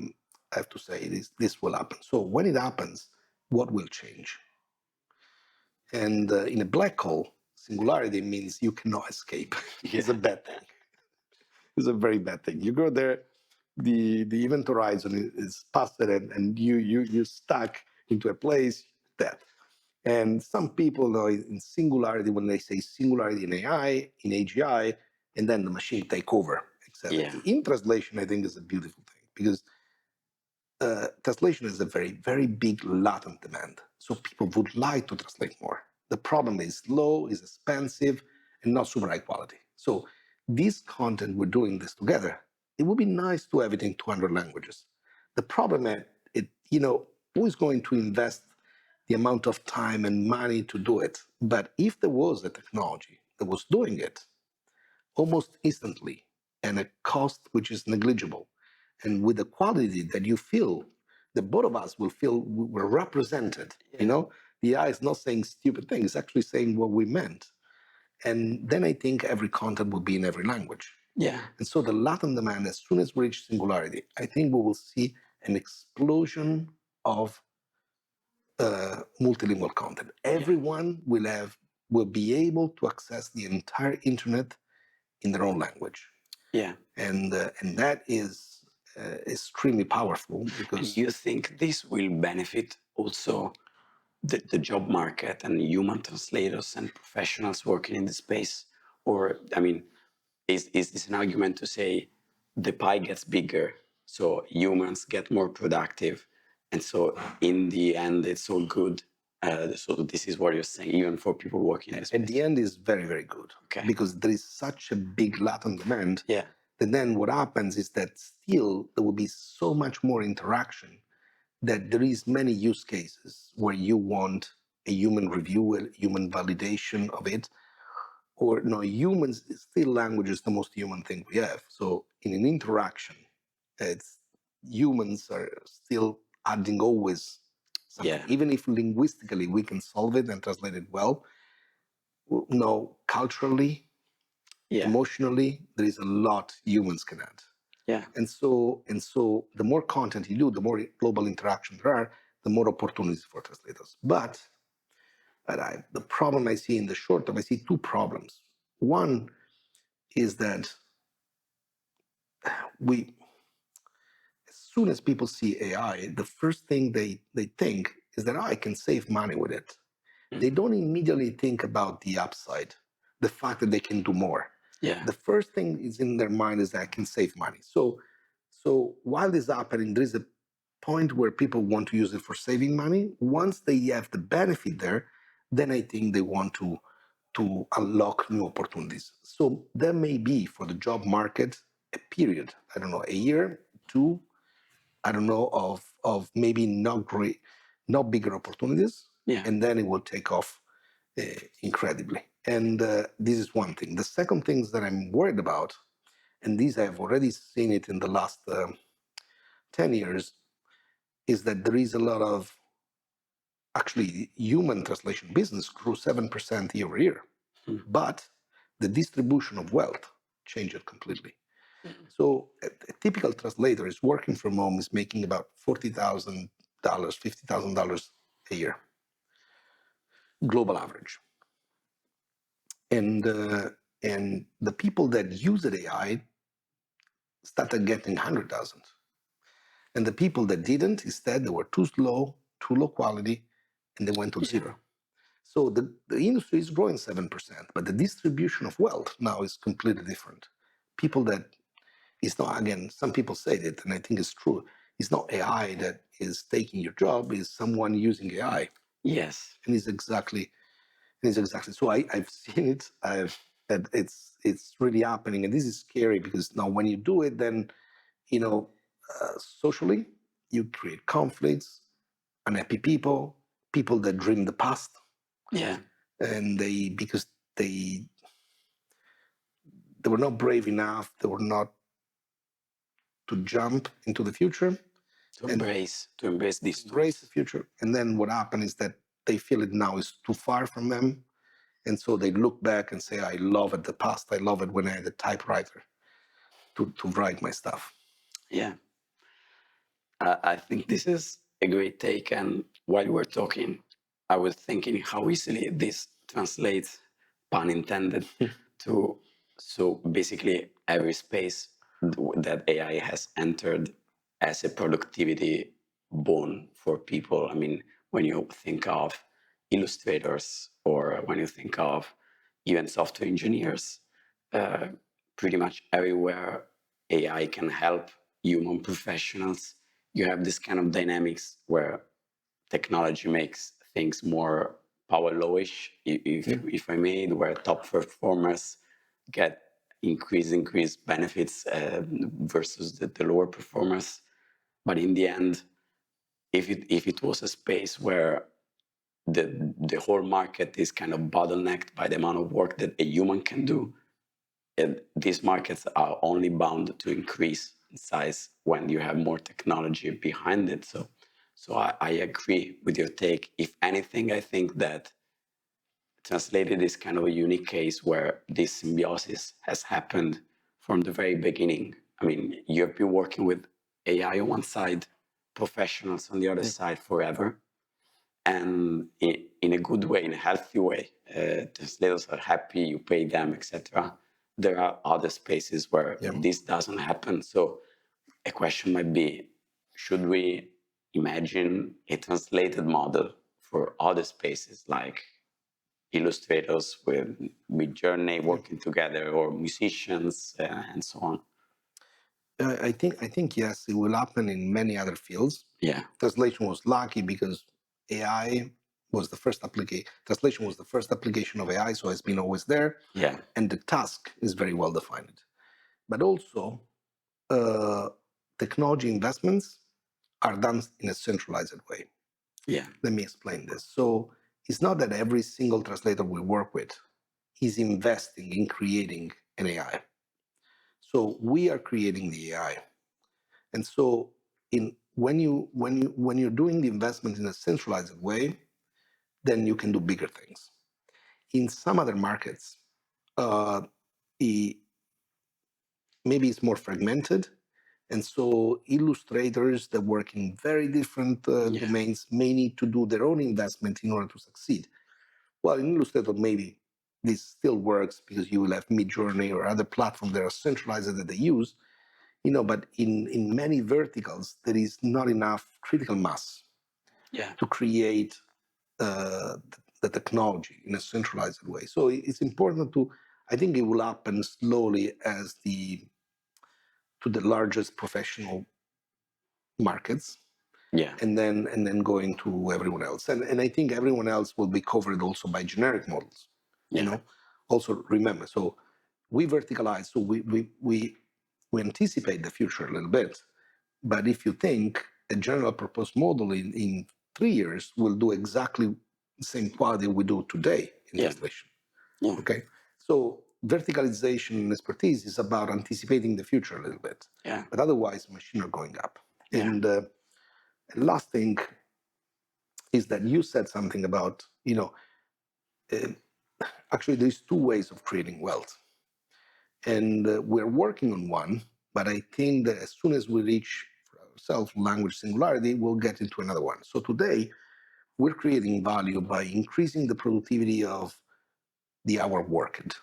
A: have to say this will happen. So when it happens, what will change? And in a black hole, singularity means you cannot escape. It's a bad thing. It's a very bad thing. You go there, the event horizon is past it, and you stuck into a place that. And some people know in singularity, when they say singularity in AI, in AGI, and then the machine take over, etc.
B: Yeah.
A: In translation, I think is a beautiful thing because translation is a very, very big latent demand. So people would like to translate more. The problem is low, is expensive, and not super high quality. So this content, we're doing this together. It would be nice to have it in 200 languages. The problem is, who is going to invest the amount of time and money to do it? But if there was a technology that was doing it almost instantly and a cost which is negligible, and with the quality that you feel, the both of us will feel we're represented. The AI is not saying stupid things, it's actually saying what we meant. And then I think every content will be in every language.
B: Yeah.
A: And so the latent demand, as soon as we reach singularity, I think we will see an explosion of multilingual content. Everyone will be able to access the entire internet in their own language.
B: Yeah.
A: And that is extremely powerful because
B: And you think this will benefit also the job market and human translators and professionals working in the space? Or, I mean, is this an argument to say the pie gets bigger, so humans get more productive, and so in the end, it's all good? So this is what you're saying, even for people working in the space.
A: at the end is very, very good.
B: Okay.
A: Because there is such a big latent demand.
B: Yeah.
A: And then what happens is that still there will be so much more interaction that there is many use cases where you want a human review, a human validation of it, or no, humans, still language is the most human thing we have. So in an interaction, it's humans are still adding always something.
B: Yeah.
A: Even if linguistically we can solve it and translate it well, no, culturally, emotionally, there is a lot humans can add.
B: Yeah.
A: And so the more content you do, the more global interaction there are, the more opportunities for translators. But the problem I see in the short term, I see two problems. One is that as soon as people see AI, the first thing they think is that I can save money with it. They don't immediately think about the upside, the fact that they can do more.
B: Yeah.
A: The first thing is in their mind is that I can save money. So while this is happening, there is a point where people want to use it for saving money. Once they have the benefit there, then I think they want to unlock new opportunities. So there may be for the job market a period, I don't know, a year, two, I don't know, of maybe not great, not bigger opportunities, and then it will take off incredibly. And this is one thing. The second thing that I'm worried about, and these I've already seen it in the last 10 years, is that there is a lot of, actually, human translation business grew 7% year over year, but the distribution of wealth changed completely. So a typical translator is working from home, is making about $40,000, $50,000 a year, global average. And the people that use AI started getting 100,000. And the people that didn't, instead, they were too slow, too low quality, and they went to zero. So the industry is growing 7%, but the distribution of wealth now is completely different. People that, it's not, again, some people say it, and I think it's true, it's not AI that is taking your job, it's someone using AI.
B: Yes.
A: And it's exactly. So I've seen it. It's really happening, and this is scary because now when you do it, then socially you create conflicts, unhappy people that dream the past.
B: Yeah.
A: And because they were not brave enough, they were not to jump into the future,
B: to embrace this,
A: embrace the future. And then what happened is that they feel it now is too far from them. And so they look back and say, I love it, the past. I love it when I had a typewriter to write my stuff.
B: Yeah. I think this is a great take. And while you were talking, I was thinking how easily this translates, pun intended, to so basically every space that AI has entered as a productivity boon for people. I mean, when you think of illustrators or when you think of even software engineers, uh, pretty much everywhere AI can help human professionals. You have this kind of dynamics where technology makes things more power lowish, if I may, where top performers get increased benefits versus the lower performers. But in the end, if it was a space where the whole market is kind of bottlenecked by the amount of work that a human can do, and these markets are only bound to increase in size when you have more technology behind it. So I agree with your take. If anything, I think that translated is kind of a unique case where this symbiosis has happened from the very beginning. I mean, you've been working with AI on one side, professionals on the other side forever, and in a good way, in a healthy way. Translators are happy, you pay them, etc. There are other spaces where this doesn't happen. So a question might be, should we imagine a translated model for other spaces like illustrators with Midjourney working together, or musicians and so on?
A: I think yes, it will happen in many other fields.
B: Yeah,
A: Translation was lucky because AI was the first application. Translation was the first application of AI, so it's been always there,
B: yeah,
A: and the task is very well defined. But also, uh, technology investments are done in a centralized way.
B: yeah,
A: Let me explain this. So it's not that every single translator we work with is investing in creating an AI. So we are creating the AI. And so when you're doing the investment in a centralized way, then you can do bigger things. In some other markets, uh, maybe it's more fragmented, and so illustrators that work in very different domains may need to do their own investment in order to succeed. Well, in Illustrator, maybe this still works because you will have Midjourney or other platforms that are centralized that they use, but in many verticals, there is not enough critical mass
B: yeah,
A: to create the technology in a centralized way. So it's important I think it will happen slowly to the largest professional markets,
B: yeah,
A: and then going to everyone else. And I think everyone else will be covered also by generic models.
B: yeah,
A: Also remember, so we verticalize, so we anticipate the future a little bit. But if you think a general purpose model in 3 years will do exactly the same quality we do today in translation.
B: yeah,
A: Okay. So verticalization and expertise is about anticipating the future a little bit.
B: yeah,
A: But otherwise, machines are going up.
B: yeah,
A: And last thing is that you said something about, uh, actually, there's two ways of creating wealth. And we're working on one, but I think that as soon as we reach for ourselves language singularity, we'll get into another one. So today, we're creating value by increasing the productivity of the hour worked.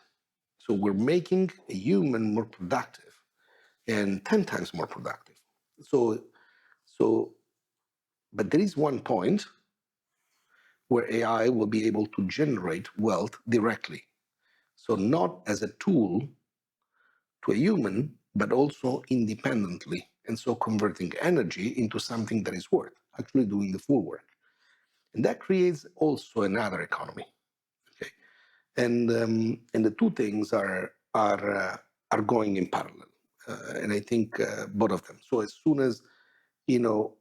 A: So we're making a human more productive and 10 times more productive. So, so, but there is one point where AI will be able to generate wealth directly. So not as a tool to a human, but also independently. And so converting energy into something that is worth actually doing the full work. And that creates also another economy. Okay. And the two things are going in parallel. And I think both of them. So as soon as, you know,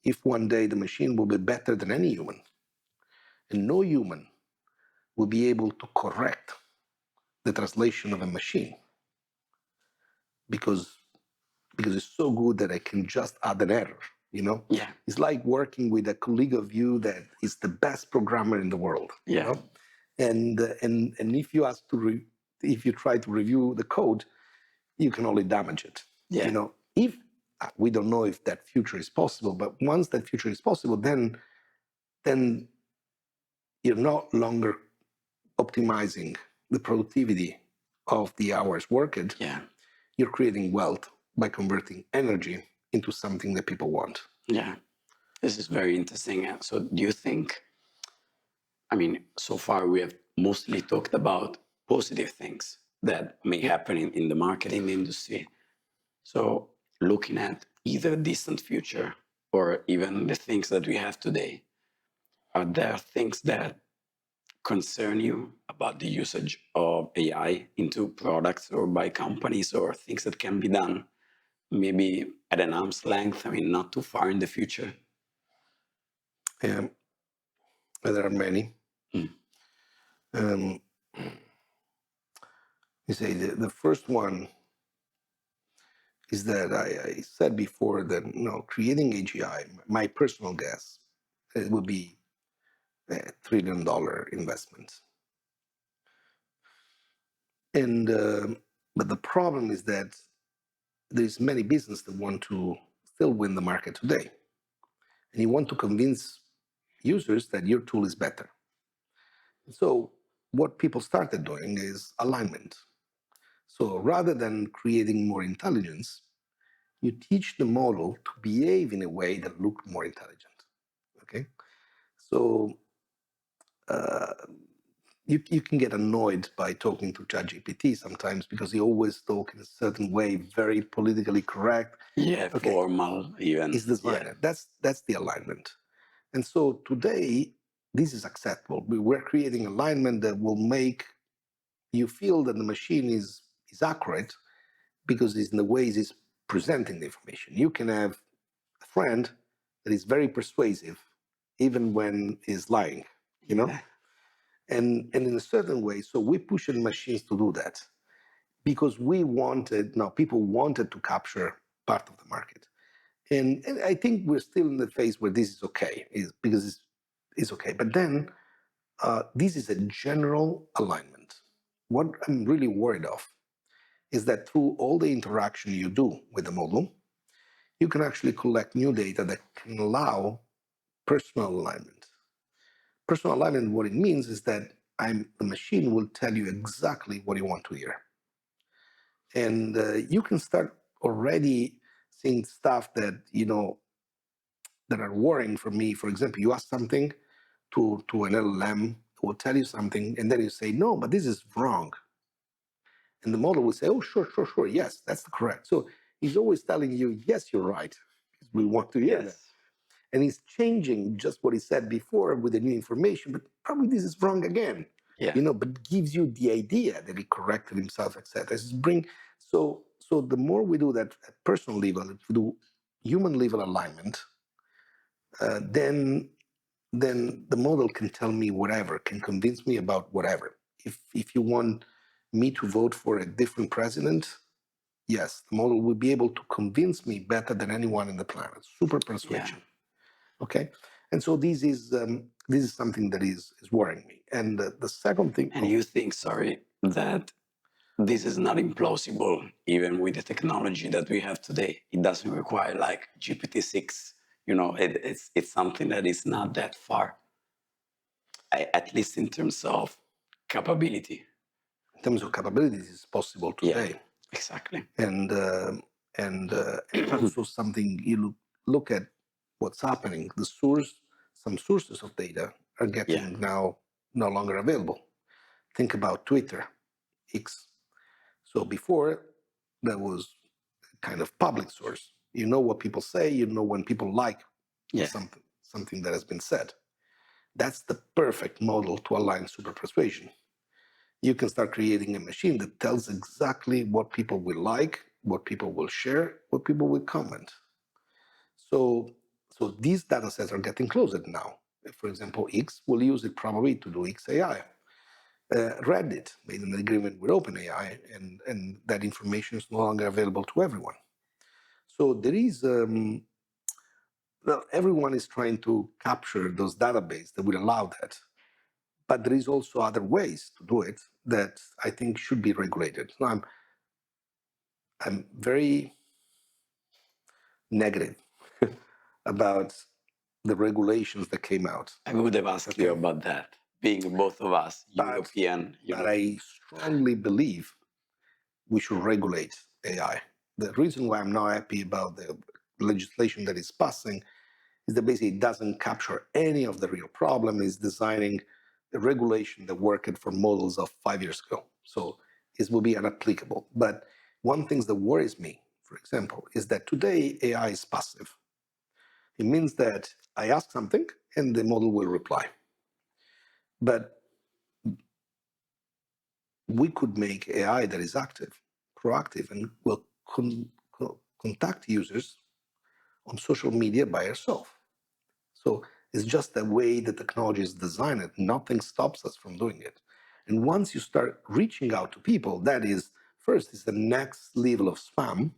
A: if one day the machine will be better than any human, and no human will be able to correct the translation of a machine because it's so good that I can just add an error.
B: yeah,
A: It's like working with a colleague of you that is the best programmer in the world.
B: yeah,
A: And if you ask if you try to review the code, you can only damage it.
B: yeah,
A: If we don't know if that future is possible, but once that future is possible, then you're no longer optimizing the productivity of the hours worked.
B: yeah,
A: you're creating wealth by converting energy into something that people want.
D: Yeah, this is very interesting. So do you think, I mean, so far we have mostly talked about positive things that may happen in the marketing industry. So looking at either distant future or even the things that we have today, are there things that concern you about the usage of AI into products or by companies, or things that can be done maybe at an arm's length, I mean, not too far in the future?
A: Um, there are many.
D: Mm.
A: Um, you say the first one is that I said before that creating AGI, my personal guess, it would be $1 trillion investment. And but the problem is that there's many businesses that want to still win the market today, and you want to convince users that your tool is better. So what people started doing is alignment. So rather than creating more intelligence, you teach the model to behave in a way that looks more intelligent. Okay, so you can get annoyed by talking to ChatGPT sometimes because he always talk in a certain way, very politically correct.
D: Yeah,
A: Okay,
D: formal even.
A: is designer. That's the alignment. And so today, this is acceptable. We're creating alignment that will make you feel that the machine is accurate because it's in the ways it's presenting the information. You can have a friend that is very persuasive, even when he's lying, you know?
D: Yeah.
A: And in a certain way, so we're pushing machines to do that because people wanted to capture part of the market. And I think we're still in the phase where this is okay, because it's okay. But then this is a general alignment. What I'm really worried of is that through all the interaction you do with the model, you can actually collect new data that can allow personal alignment. Personal alignment, what it means is that the machine will tell you exactly what you want to hear. And you can start already seeing stuff that, that are worrying for me. For example, you ask something to an LLM, it will tell you something, and then you say, no, but this is wrong. And the model will say, oh, sure, yes, that's correct. So he's always telling you, yes, you're right, because we want to hear that.
D: Yes.
A: And he's changing just what he said before with the new information, but probably this is wrong again.
D: Yeah.
A: But gives you the idea that he corrected himself, etc. So the more we do that at personal level, if we do human level alignment, then the model can tell me whatever, can convince me about whatever. If you want me to vote for a different president, yes, the model will be able to convince me better than anyone in the planet. Super persuasion.
D: Yeah.
A: Okay, and so this is something that is worrying me. And the second thing,
D: And you think, sorry, that this is not implausible even with the technology that we have today? It doesn't require like GPT-6. It's something that is not that far, at least in terms of capability.
A: in terms of capabilities, is possible today.
D: Yeah, exactly.
A: And also something you look at what's happening. Some sources of data are getting now no longer available. Think about Twitter, X. So before, that was kind of public source. You know what people say. You know when people like something that has been said. That's the perfect model to align super persuasion. You can start creating a machine that tells exactly what people will like, what people will share, what people will comment. So these data sets are getting closer now. For example, X will use it probably to do XAI. Reddit made an agreement with OpenAI, and that information is no longer available to everyone. So there is, everyone is trying to capture those databases that will allow that. But there is also other ways to do it that I think should be regulated. So I'm very negative about the regulations that came out.
D: I would have asked you about that, being both of us
A: But-
D: European.
A: But I strongly believe we should regulate AI. The reason why I'm not happy about the legislation that is passing is that basically it doesn't capture any of the real problem. It's designing the regulation that worked for models of 5 years ago. So it will be unapplicable. But one thing that worries me, for example, is that today AI is passive. It means that I ask something and the model will reply. But we could make AI that is active, proactive, and will contact users on social media by herself. So it's just the way the technology is designed. Nothing stops us from doing it. And once you start reaching out to people, that is, first, is the next level of spam.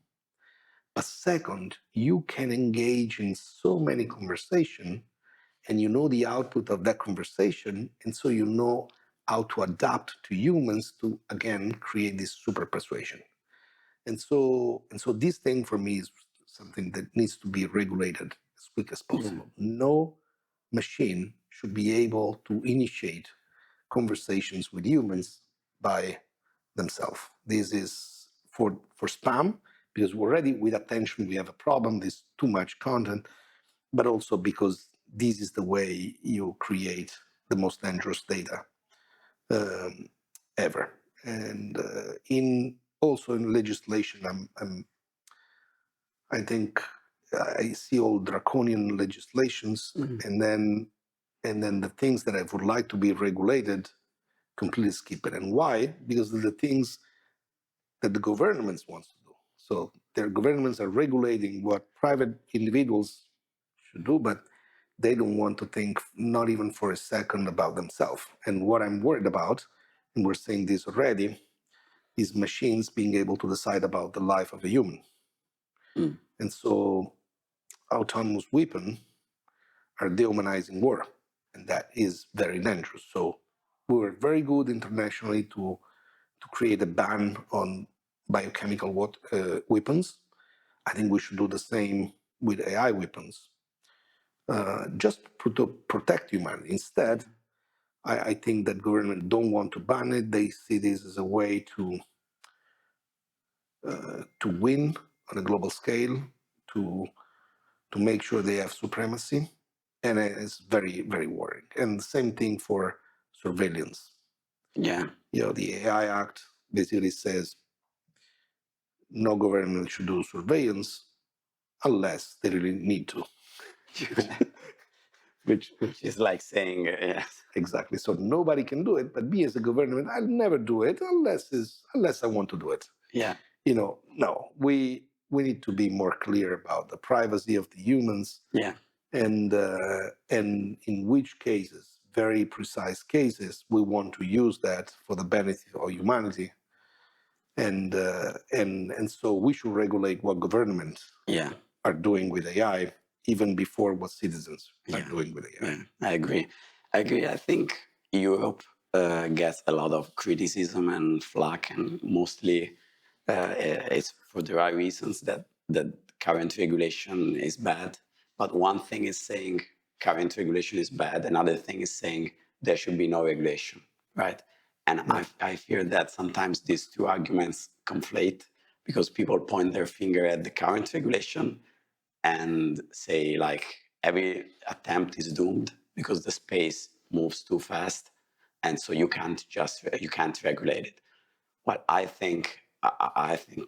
A: But second, you can engage in so many conversations and you know the output of that conversation. And so you know how to adapt to humans to, again, create this super persuasion. And so this thing for me is something that needs to be regulated as quick as possible. No machine should be able to initiate conversations with humans by themselves. This is for spam, because already with attention we have a problem. There's too much content, but also because this is the way you create the most dangerous data ever. And in also in legislation, I think I see all draconian legislations, and then the things that I would like to be regulated completely skip it. And why? Because of the things that the governments want to do. So their governments are regulating what private individuals should do, but they don't want to think, not even for a second, about themselves. And what I'm worried about, and we're saying this already, is machines being able to decide about the life of a human. And so autonomous weapons are dehumanizing war, and that is very dangerous. So we were very good internationally to create a ban on biochemical weapons. I think we should do the same with AI weapons, just to protect humanity. Instead, I think that government don't want to ban it. They see this as a way to win on a global scale, to make sure they have supremacy, and it's very, very worrying. And the same thing for surveillance.
D: Yeah.
A: The AI Act basically says no government should do surveillance unless they really need to. which
D: It's like saying,
A: exactly. So nobody can do it, but me as a government, I'll never do it unless I want to do it.
D: yeah,
A: No, we need to be more clear about the privacy of the humans,
D: yeah,
A: and in which cases, very precise cases, we want to use that for the benefit of humanity. And so we should regulate what governments
D: yeah,
A: are doing with AI even before what citizens are
D: Yeah.
A: doing with AI.
D: yeah. I agree. I think Europe gets a lot of criticism and flack, and mostly it's for the right reasons that the current regulation is bad. But one thing is saying current regulation is bad, another thing is saying there should be no regulation, right? And I fear that sometimes these two arguments conflate, because people point their finger at the current regulation and say like every attempt is doomed because the space moves too fast, and so you can't regulate it. Well, I think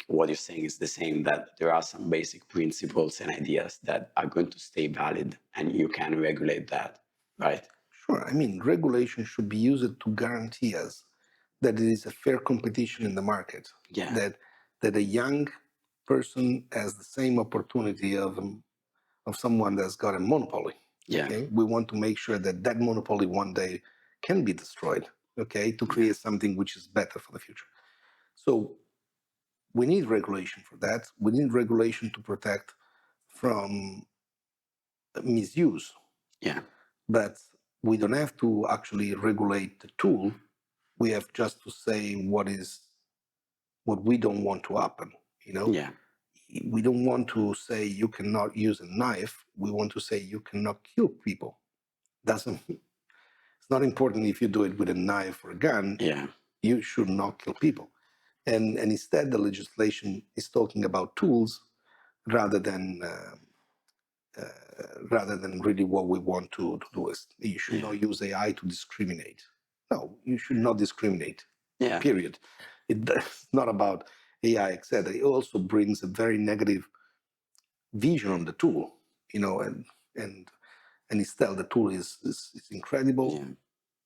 D: what you're saying is the same, that there are some basic principles and ideas that are going to stay valid, and you can regulate that, right?
A: Sure. I mean, regulation should be used to guarantee us that it is a fair competition in the market.
D: Yeah.
A: That a young person has the same opportunity of someone that's got a monopoly.
D: Yeah.
A: Okay? We want to make sure that that monopoly one day can be destroyed. Okay, to create something which is better for the future. So we need regulation for that. We need regulation to protect from misuse.
D: Yeah.
A: But we don't have to actually regulate the tool. We have just to say what we don't want to happen.
D: Yeah.
A: We don't want to say you cannot use a knife. We want to say you cannot kill people. It's not important if you do it with a knife or a gun.
D: Yeah.
A: You should not kill people. and instead the legislation is talking about tools rather than really what we want to do. Is you should not use AI to discriminate. No, you should not discriminate.
D: Yeah.
A: Period. It's not about AI, etc. It also brings a very negative vision on the tool, and instead the tool is incredible.
D: Yeah.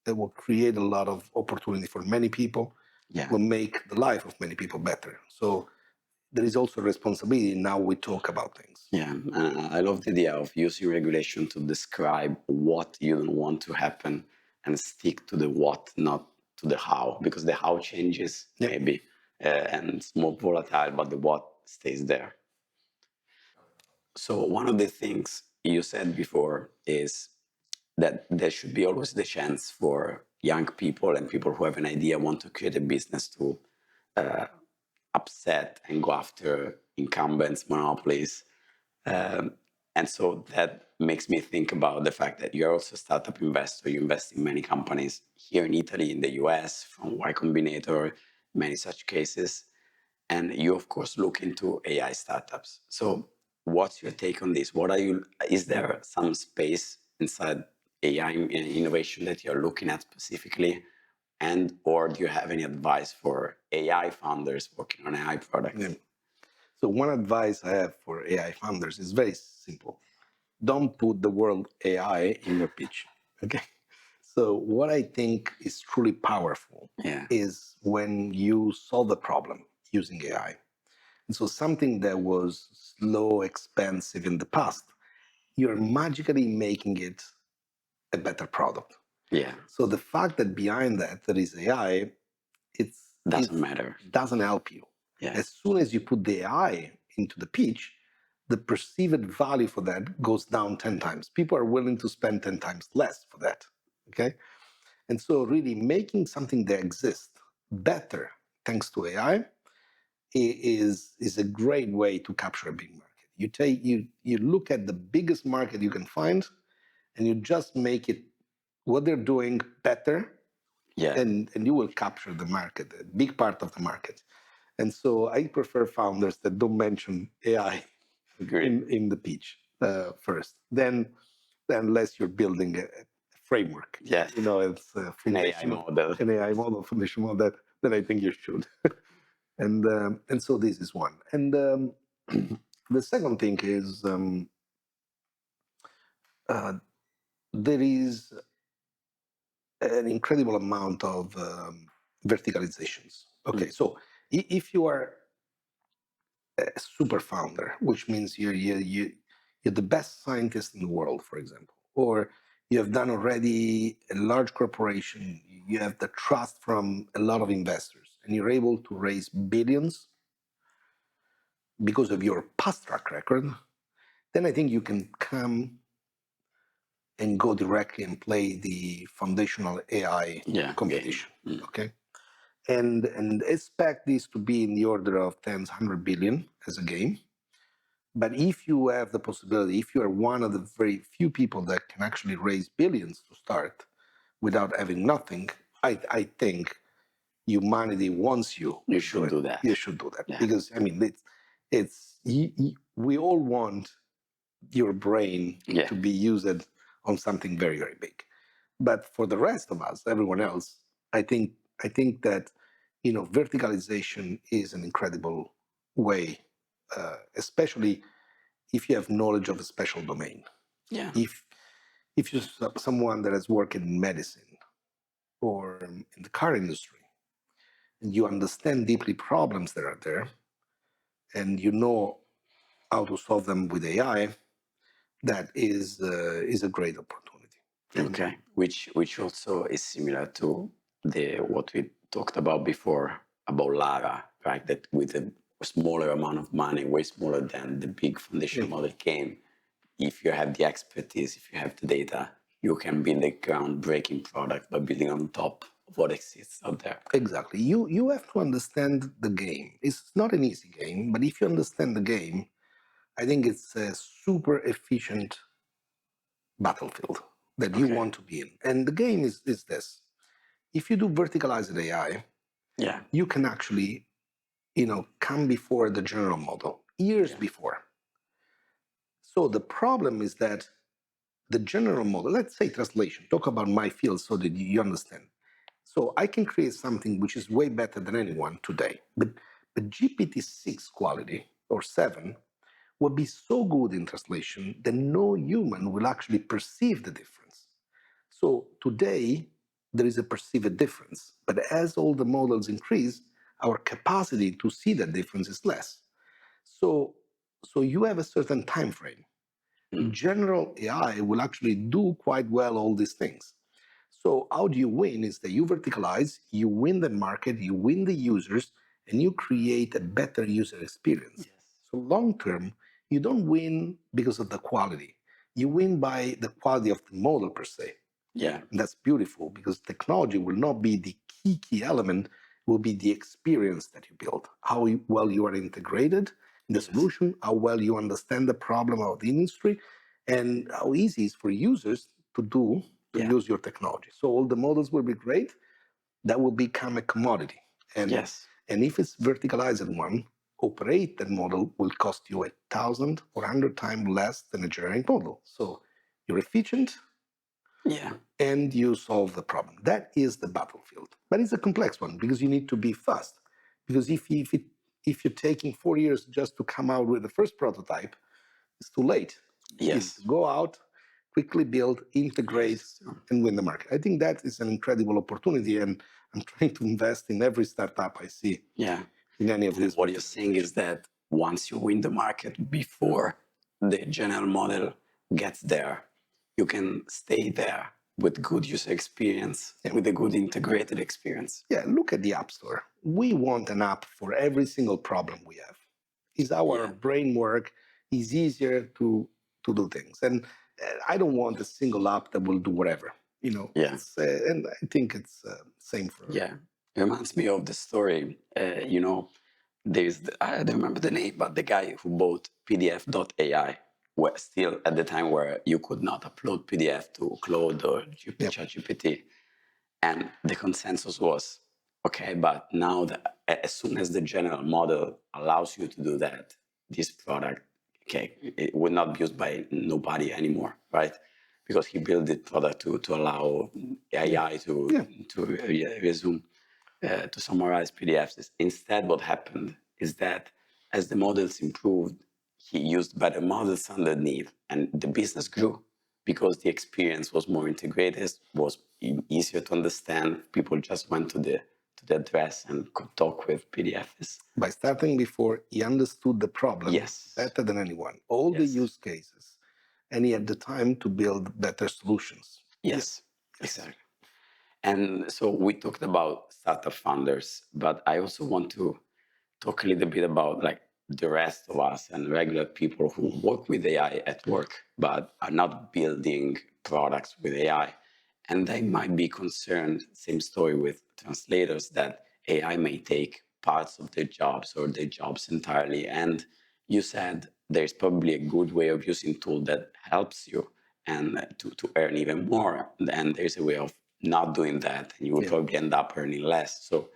A: It will create a lot of opportunity for many people.
D: Yeah.
A: Will make the life of many people better. So there is also responsibility. Now we talk about things.
D: Yeah, I love the idea of using regulation to describe what you don't want to happen and stick to the what, not to the how, because the how changes maybe and it's more volatile, but the what stays there. So one of the things you said before is that there should be always the chance for young people and people who have an idea, want to create a business, to upset and go after incumbents, monopolies. And so that makes me think about the fact that you're also a startup investor. You invest in many companies here in Italy, in the US, from Y Combinator, many such cases. And you, of course, look into AI startups. So what's your take on this? Is there some space inside AI innovation that you're looking at specifically? And or do you have any advice for AI founders working on AI products?
A: Yeah. So one advice I have for AI founders is very simple. Don't put the word AI in your pitch. Okay. So what I think is truly powerful is when you solve a problem using AI. And so something that was slow, expensive in the past, you're magically making it a better product.
D: Yeah.
A: So the fact that behind that there is AI,
D: Doesn't matter.
A: Doesn't help you.
D: Yeah.
A: As soon as you put the AI into the pitch, the perceived value for that goes down 10 times. People are willing to spend 10 times less for that. Okay. And so really making something that exists better thanks to AI is a great way to capture a big market. You look at the biggest market you can find and you just make it what they're doing better, and you will capture the market, a big part of the market. And so I prefer founders that don't mention AI in the pitch first. Then unless you're building a framework, it's a
D: an AI model,
A: foundation model, then I think you should. And so this is one. And the second thing is there is an incredible amount of verticalizations. Okay, so if you are a super founder, which means you're the best scientist in the world, for example, or you have done already a large corporation, you have the trust from a lot of investors, and you're able to raise billions because of your past track record, then I think you can come and go directly and play the foundational AI competition. Okay. And expect this to be in the order of tens, 100 billion as a game. But if you have the possibility, if you are one of the very few people that can actually raise billions to start without having nothing, I think humanity wants you.
D: You should do that.
A: You should do that. Because, I mean, we all want your brain to be used on something very, very big. But for the rest of us, everyone else, I think that verticalization is an incredible way, especially if you have knowledge of a special domain.
D: Yeah.
A: If you're someone that has worked in medicine or in the car industry, and you understand deeply problems that are there, and you know how to solve them with AI, that is a great opportunity.
D: Okay, which also is similar to what we talked about before about Lara, right? That with a smaller amount of money, way smaller than the big foundation model came. If you have the expertise, if you have the data, you can build a groundbreaking product by building on top of what exists out there.
A: Exactly. You have to understand the game. It's not an easy game, but if you understand the game, I think it's a super efficient battlefield that you want to be in. And the game is this. If you do verticalized AI, you can actually come before the general model, years before. So the problem is that the general model, let's say translation, talk about my field so that you understand. So I can create something which is way better than anyone today, but GPT-6 quality or 7 will be so good in translation that no human will actually perceive the difference. So today, there is a perceived difference, but as all the models increase, our capacity to see that difference is less. So, so you have a certain time frame. General AI will actually do quite well all these things. So how do you win is that you verticalize, you win the market, you win the users, and you create a better user experience. So long term, you don't win because of the quality. You win by the quality of the model per se.
D: Yeah.
A: And that's beautiful because technology will not be the key element, will be the experience that you build, how well you are integrated in the solution, how well you understand the problem of the industry, and how easy it is for users to use your technology. So all the models will be great. That will become a commodity. And if it's verticalized one, operate that model will cost you 1,000 or 100 times less than a generic model. So you're efficient, and you solve the problem. That is the battlefield. But it's a complex one because you need to be fast. Because if you're taking 4 years just to come out with the first prototype, it's too late. Go out, quickly build, integrate, and win the market. I think that is an incredible opportunity, and I'm trying to invest in every startup I see. In any of these.
D: What you're saying is that once you win the market before the general model gets there, you can stay there with good user experience, with a good integrated experience.
A: Yeah, look at the App Store. We want an app for every single problem we have. Is our brain work is easier to do things. And I don't want a single app that will do whatever. And I think it's same for.
D: It reminds me of the story. I don't remember the name, but the guy who bought PDF.ai, were still at the time where you could not upload PDF to Claude or ChatGPT. And the consensus was, okay, but now as soon as the general model allows you to do that, this product, it will not be used by nobody anymore, right? Because he built the product to allow AI to resume, to summarize PDFs. Instead, what happened is that as the models improved, he used better models underneath, and the business grew because the experience was more integrated, was easier to understand. People just went to the address and could talk with PDFs.
A: By starting before, he understood the problem better than anyone, all the use cases, and he had the time to build better solutions.
D: Exactly. And so we talked about startup founders, but I also want to talk a little bit about like the rest of us and regular people who work with AI at work, but are not building products with AI. And they might be concerned, same story with translators, that AI may take parts of their jobs or their jobs entirely. And you said there's probably a good way of using tool that helps you and to earn even more. And there's a way of not doing that, and you will probably end up earning less. So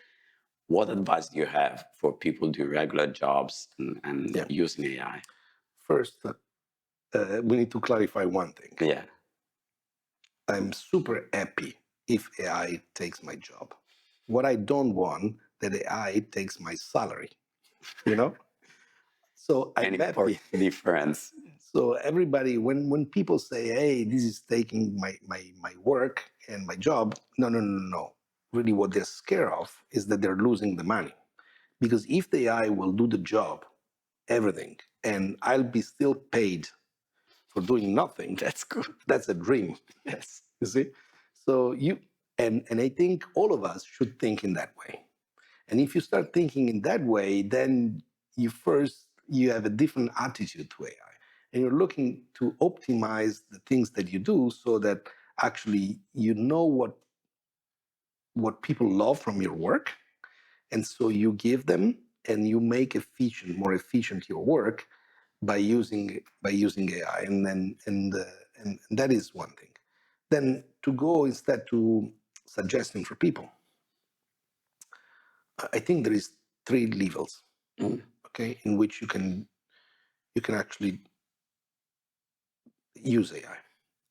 D: what advice do you have for people doing regular jobs and using AI?
A: First, we need to clarify one thing. I'm super happy if AI takes my job. What I don't want that AI takes my salary, So I'm happy.
D: Difference.
A: So everybody, when people say, "Hey, this is taking my work and my job," no. Really, what they're scared of is that they're losing the money, because if the AI will do the job, everything, and I'll be still paid for doing nothing.
D: That's good.
A: That's a dream. You see. So and I think all of us should think in that way. And if you start thinking in that way, then you have a different attitude to AI. And you're looking to optimize the things that you do so that actually you know what people love from your work. And so you give them and you make more efficient your work by using AI. And that is one thing. Then to go instead to suggesting for people, I think there is 3 levels. okay, in which you can actually use AI.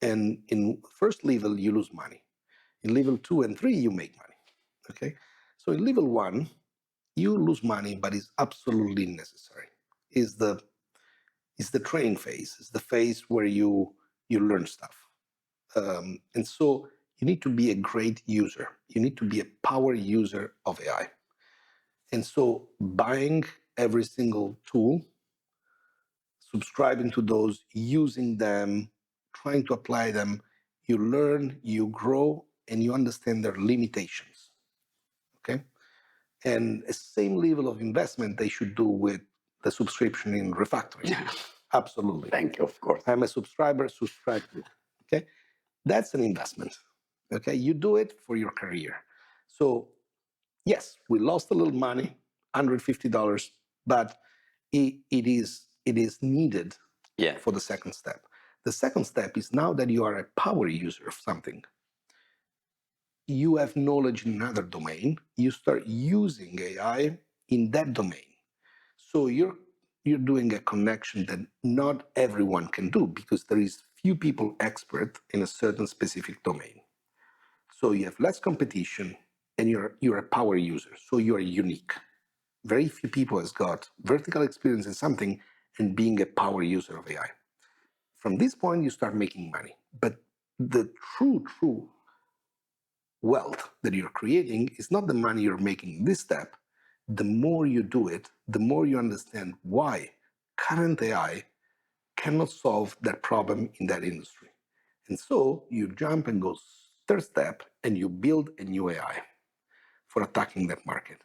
A: And in first level, you lose money. In level 2 and 3, you make money. Okay, so in level 1, you lose money, but it's absolutely necessary. Is the training phase. It's the phase where you learn stuff. And so you need to be a great user. You need to be a power user of AI. And so buying every single tool, subscribing to those, using them, trying to apply them, you learn, you grow, and you understand their limitations. Okay? And the same level of investment they should do with the subscription in refactoring.
D: Yeah.
A: Absolutely.
D: Thank you, of course.
A: I'm a subscriber, subscribe to it. Okay? That's an investment. Okay? You do it for your career. So, yes, we lost a little money, $150, but it is needed
D: Yeah.
A: for the second step. The second step is now that you are a power user of something, you have knowledge in another domain, you start using AI in that domain. So you're doing a connection that not everyone can do because there is few people expert in a certain specific domain. So you have less competition and you're a power user. So you are unique. Very few people has got vertical experience in something and being a power user of AI. From this point, you start making money. But the true wealth that you're creating is not the money you're making in this step. The more you do it, the more you understand why current AI cannot solve that problem in that industry. And so you jump and go third step and you build a new AI for attacking that market.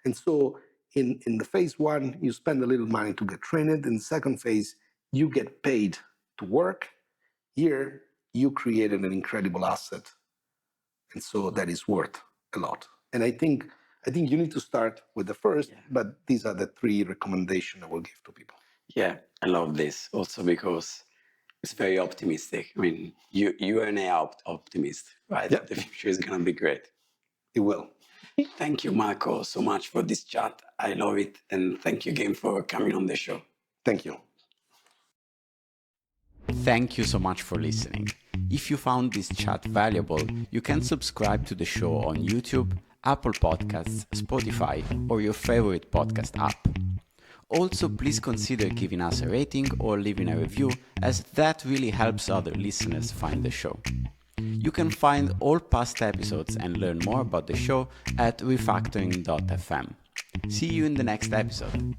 A: And so in the phase 1, you spend a little money to get trained. In the second phase, you get paid to work. Here, you created an incredible asset. And so that is worth a lot. And I think you need to start with the first, but these are the 3 recommendations I will give to people.
D: Yeah, I love this also because it's very optimistic. I mean, you're an AI optimist, right?
A: Yeah.
D: The future is going to be great.
A: It will.
D: Thank you, Marco, so much for this chat. I love it. And thank you again for coming on the show.
A: Thank you.
C: Thank you so much for listening. If you found this chat valuable, you can subscribe to the show on YouTube, Apple Podcasts, Spotify, or your favorite podcast app. Also, please consider giving us a rating or leaving a review, as that really helps other listeners find the show. You can find all past episodes and learn more about the show at refactoring.fm. See you in the next episode.